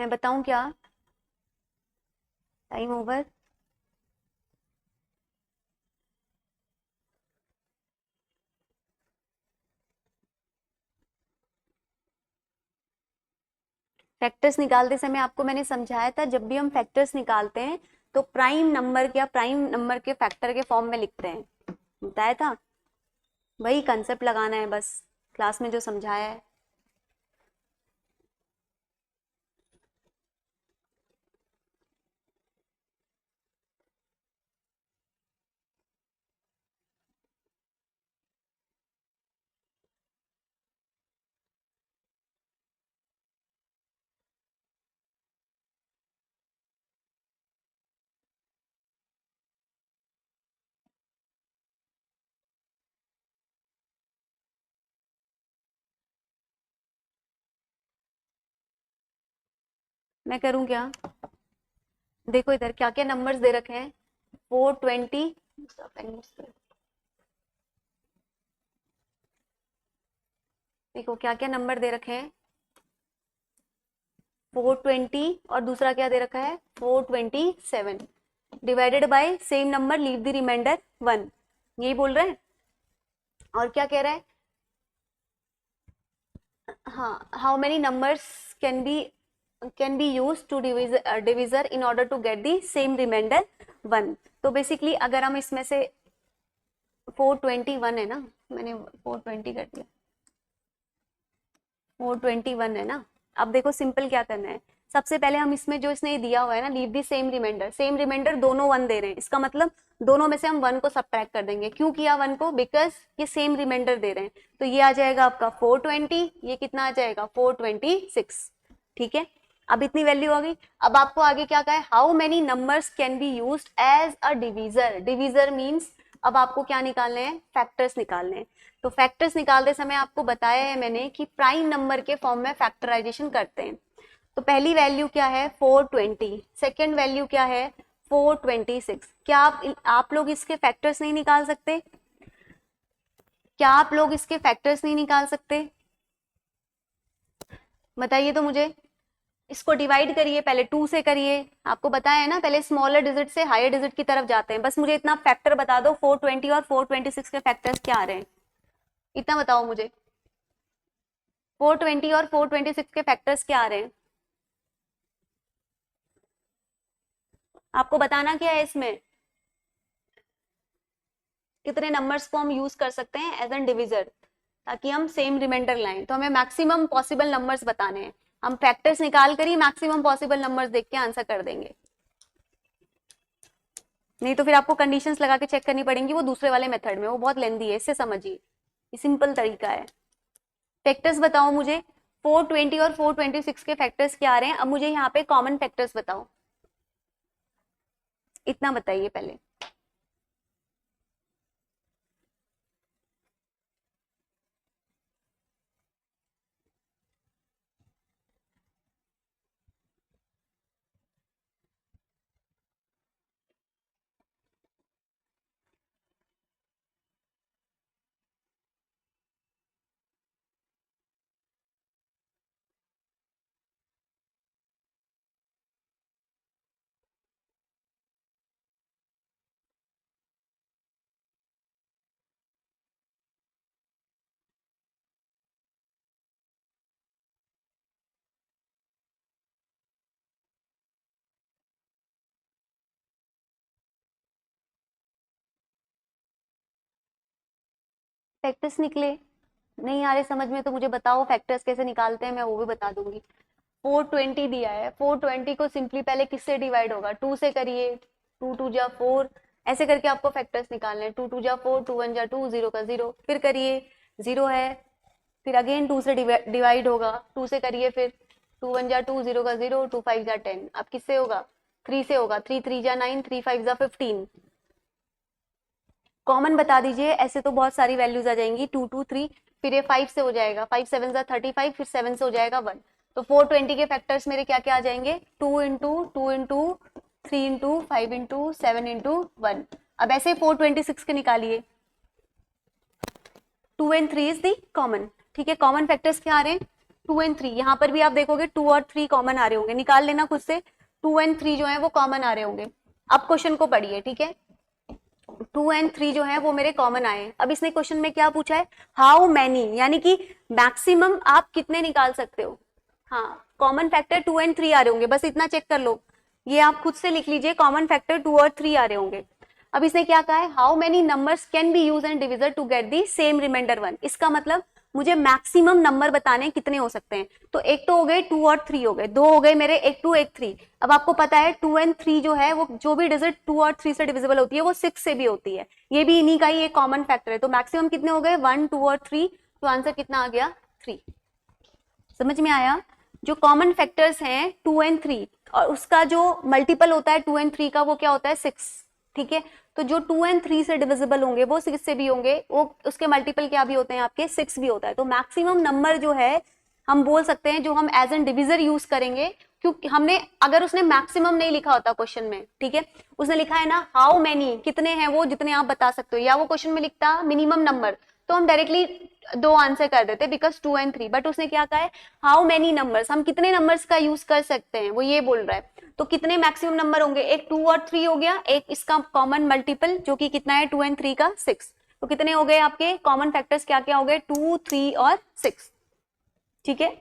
मैं बताऊं क्या? Time over. फैक्टर्स निकालते समय आपको मैंने समझाया था, जब भी हम फैक्टर्स निकालते हैं तो प्राइम नंबर या प्राइम नंबर के फैक्टर के फॉर्म में लिखते हैं, बताया था। वही कंसेप्ट लगाना है बस, क्लास में जो समझाया है। मैं करूं क्या? देखो इधर क्या क्या नंबर्स दे रखे हैं। 420। देखो क्या क्या नंबर दे रखे हैं। 420 और दूसरा क्या दे रखा है? 427 divided by same number, leave the remainder 1, यही बोल रहे हैं। और क्या कह रहा है? हाँ, how many numbers can be use to divisor in order to get the same remainder 1। तो बेसिकली अगर हम इसमें से 421 है ना, मैंने 420 कर दिया, 421 है ना। अब देखो सिंपल क्या करना है, सबसे पहले हम इसमें जो इसने दिया हुआ है ना, leave the same remainder, same remainder दोनों 1 दे रहे हैं, इसका मतलब दोनों में से हम 1 को सब्ट्रैक्ट कर देंगे। क्यों किया 1 को? बिकॉज ये सेम रिमाइंडर दे रहे हैं। तो ये आ जाएगा आपका 420, ये कितना आ जाएगा? 426। ठीक है, अब इतनी वैल्यू आ गई। अब आपको आगे क्या कहा है? How many numbers can be used as a divisor. Divisor means अब आपको क्या निकालने हैं? फैक्टर्स निकालने हैं। तो फैक्टर्स निकालते समय आपको बताया है मैंने कि प्राइम नंबर के फॉर्म में फैक्टराइजेशन करते हैं। तो पहली वैल्यू क्या है? 420। सेकेंड वैल्यू क्या है? 426। क्या आप लोग इसके फैक्टर्स नहीं निकाल सकते? क्या आप लोग इसके फैक्टर्स नहीं निकाल सकते? बताइए तो मुझे। इसको डिवाइड करिए, पहले 2 से करिए। आपको बताया है ना, पहले स्मॉलर डिजिट से हायर डिजिट की तरफ जाते हैं। बस मुझे इतना फैक्टर बता दो, 420 और 426 के फैक्टर्स क्या आ रहे हैं, इतना बताओ मुझे। 420 और 426 के फैक्टर्स क्या आ रहे हैं? आपको बताना क्या है इसमें, कितने नंबर्स को हम यूज कर सकते हैं एज एन डिविजर, ताकि हम सेम रिमाइंडर लाएं। तो हमें मैक्सिमम पॉसिबल नंबर्स बताने हैं। हम फैक्टर्स निकाल कर ही मैक्सिमम पॉसिबल नंबर्स देख के आंसर कर देंगे, नहीं तो फिर आपको कंडीशंस लगा के चेक करनी पड़ेंगी, वो दूसरे वाले मेथड में, वो बहुत लेंदी है। इससे समझिए, ये सिंपल तरीका है। फैक्टर्स बताओ मुझे, 420 और 426 के फैक्टर्स क्या आ रहे हैं। अब मुझे यहाँ पे कॉमन फैक्टर्स बताओ, इतना बताइए पहले। फैक्टर्स निकले? नहीं आ रहे समझ में तो मुझे बताओ फैक्टर्स कैसे निकालते हैं, मैं वो भी बता दूंगी। 420 दिया है, 420 को सिंपली पहले किससे डिवाइड होगा? 2 से करिए, 2 2 जा 4, ऐसे करके आपको फैक्टर्स निकालने हैं। 2 2 जा 4, 2 1 जा 2, 0 का 0, फिर करिए, 0 है, फिर अगेन 2 से डिवाइड होगा, 2 से करिए, फिर 2 1 जा 2, 0 का 0, 2 5 जा 10। अब किससे होगा? 3 से होगा, 3 3 जा 9, 3 5 जा 15। कॉमन बता दीजिए, ऐसे तो बहुत सारी वैल्यूज आ जाएंगी, 2 2 3, फिर ये 5 से हो जाएगा, 5 7 जा 35, फिर 7 से हो जाएगा 1। तो 420 के फैक्टर्स मेरे क्या क्या आ जाएंगे? 2 into 2 into 3 into 5 into 7 into 1। अब ऐसे 426 के निकालिए, 2 and 3 इज दी कॉमन। ठीक है, कॉमन फैक्टर्स क्या आ रहे हैं? 2 एंड 3, यहाँ पर भी आप देखोगे 2 और 3 कॉमन आ रहे होंगे, निकाल लेना खुद से, 2 एंड 3 जो है वो कॉमन आ रहे होंगे। अब क्वेश्चन को पढ़िए, ठीक है। 2 एंड 3 जो है वो मेरे कॉमन आए। अब इसने क्वेश्चन में क्या पूछा है, हाउ मैनी, यानी कि मैक्सिमम आप कितने निकाल सकते हो। हाँ, कॉमन फैक्टर 2 एंड 3 आ रहे होंगे, बस इतना चेक कर लो, ये आप खुद से लिख लीजिए, कॉमन फैक्टर 2 और 3 आ रहे होंगे। अब इसने क्या कहा है, how many numbers can be use and divisor to get the same remainder 1। इसका मतलब मुझे मैक्सिमम नंबर बताने कितने हो सकते हैं। तो एक तो हो गए 2 और 3 हो गए, दो हो गए मेरे, एक 2 एक 3। अब आपको पता है 2 एंड 3 जो है वो जो भी डिजिट 2 और 3 से डिविजिबल होती है वो 6 से भी होती है, ये भी इन्हीं का ही एक कॉमन फैक्टर है। तो मैक्सिमम कितने हो गए, 1, 2 और 3, तो आंसर कितना आ गया, 3। समझ में आया। जो कॉमन फैक्टर्स हैं 2 एंड 3 और उसका जो मल्टीपल होता है 2 एंड 3 का वो क्या होता है, 6, ठीक है। तो जो 2 एंड 3 से डिविजिबल होंगे वो 6 से भी होंगे, वो उसके मल्टीपल क्या भी होते हैं आपके, 6 भी होता है। तो मैक्सिमम नंबर जो है हम बोल सकते हैं जो हम एज एन डिविजर यूज करेंगे, क्योंकि हमने, अगर उसने मैक्सिमम नहीं लिखा होता क्वेश्चन में, ठीक है, उसने लिखा है ना हाउ मेनी, कितने हैं वो जितने आप बता सकते हो, या वो क्वेश्चन में लिखता मिनिमम नंबर, तो हम डायरेक्टली दो आंसर कर देते बिकॉज 2 एंड 3। बट उसने क्या कहा है, हाउ मेनी नंबर्स, हम कितने नंबर्स का यूज कर सकते हैं, वो ये बोल रहा है। तो कितने मैक्सिमम नंबर होंगे, एक 2 और 3 हो गया, एक इसका कॉमन मल्टीपल जो कि कितना है 2 एंड 3 का 6। तो कितने हो गए आपके कॉमन फैक्टर्स, क्या क्या हो गए, 2, 3 और 6, ठीक है।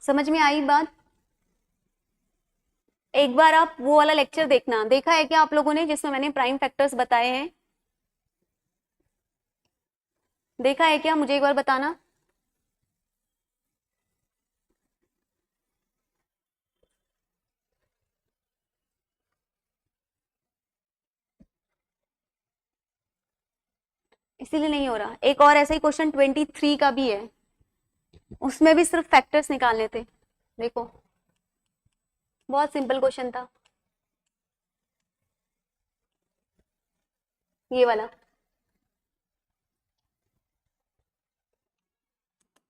समझ में आई बात। एक बार आप वो वाला लेक्चर देखना, देखा है क्या आप लोगों ने जिसमें मैंने प्राइम फैक्टर्स बताए हैं, देखा है क्या, मुझे एक बार बताना। इसीलिए नहीं हो रहा। एक और ऐसा ही क्वेश्चन 23 का भी है, उसमें भी सिर्फ फैक्टर्स निकालने थे, देखो बहुत सिंपल क्वेश्चन था ये वाला।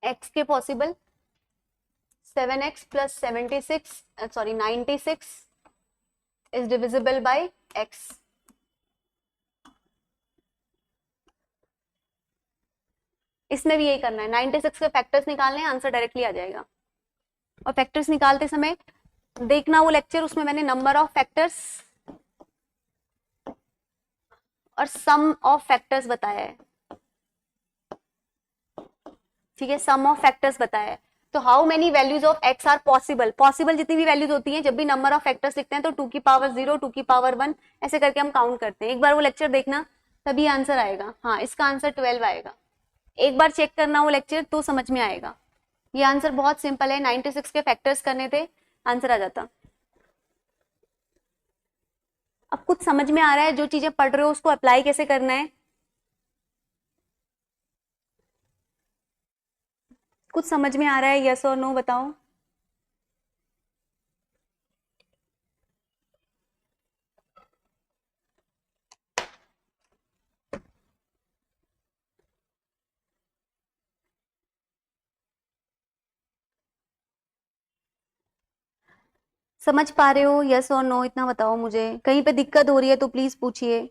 x के possible 7x plus 76, sorry 96 is divisible by x। इसमें भी यही करना है, 96 के फैक्टर्स निकालने हैं, आंसर डायरेक्टली आ जाएगा। और फैक्टर्स निकालते समय देखना वो लेक्चर, उसमें मैंने नंबर ऑफ फैक्टर्स और सम ऑफ फैक्टर्स बताया है, ठीक है, सम ऑफ फैक्टर्स बताया है। तो how many values of X are possible, possible जितनी भी वैल्यूज होती हैं, जब भी नंबर ऑफ फैक्टर्स लिखते हैं तो 2 की पावर 0, 2 की पावर 1 ऐसे करके हम काउंट करते हैं। एक बार वो लेक्चर देखना तभी आंसर आएगा। हाँ, इसका आंसर 12 आएगा, एक बार चेक करना वो लेक्चर तो समझ में आएगा। ये आंसर बहुत सिंपल है, 96 के फैक्टर्स करने थे, आंसर आ जाता। अब कुछ समझ में आ रहा है, जो चीजें पढ़ रहे हो उसको अप्लाई कैसे करना है, कुछ समझ में आ रहा है, यस और नो बताओ। समझ पा रहे हो, यस और नो इतना बताओ मुझे, कहीं पे दिक्कत हो रही है तो प्लीज पूछिए।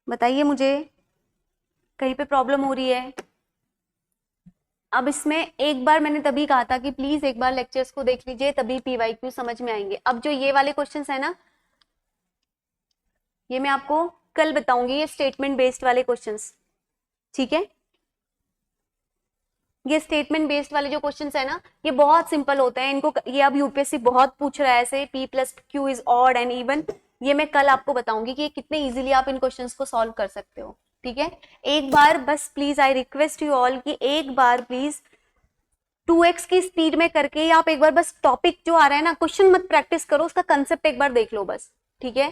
बताइए मुझे, कहीं पे प्रॉब्लम हो रही है। अब इसमें एक बार मैंने तभी कहा था कि प्लीज एक बार लेक्चर्स को देख लीजिए, तभी पीवाईक्यू समझ में आएंगे। अब जो ये वाले क्वेश्चंस है ना, ये मैं आपको कल बताऊंगी, ये स्टेटमेंट बेस्ड वाले क्वेश्चंस, ठीक है। ये स्टेटमेंट बेस्ड वाले जो क्वेश्चंस है ना, ये बहुत सिंपल होते हैं, इनको ये अब यूपीएससी बहुत पूछ रहा है ऐसे, p plus Q is odd and even, ये मैं कल आपको बताऊंगी कि ये कितने इजीली आप इन क्वेश्चंस को सॉल्व कर सकते हो, ठीक है। एक बार बस please I request you all कि एक बार प्लीज 2x की स्पीड में करके आप एक बार बस टॉपिक जो आ रहा है ना, क्वेश्चन मत प्रैक्टिस करो, उसका कंसेप्ट एक बार देख लो बस, ठीक है।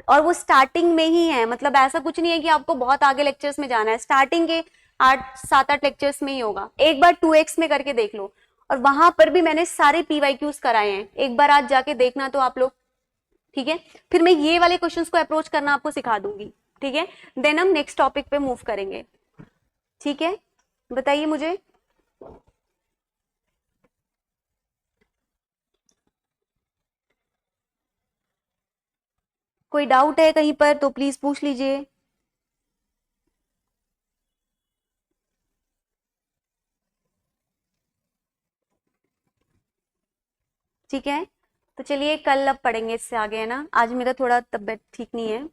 और वो स्टार्टिंग में ही है, मतलब ऐसा कुछ नहीं है कि आपको बहुत आगे लेक्चर्स में जाना है, स्टार्टिंग के 8, 7, 8 लेक्चर्स में ही होगा। एक बार 2x में करके देख लो, और वहां पर भी मैंने सारे पीवाईक्यूज कराए हैं, एक बार आज जाके देखना तो आप लोग, ठीक है। फिर मैं ये वाले क्वेश्चंस को अप्रोच करना आपको सिखा दूंगी, ठीक है। देन हम नेक्स्ट टॉपिक पे मूव करेंगे, ठीक है। बताइए मुझे, कोई डाउट है कहीं पर तो प्लीज पूछ लीजिए। ठीक है, तो चलिए कल अब पढ़ेंगे इससे आगे, है ना। आज मेरा थोड़ा तबीयत ठीक नहीं है।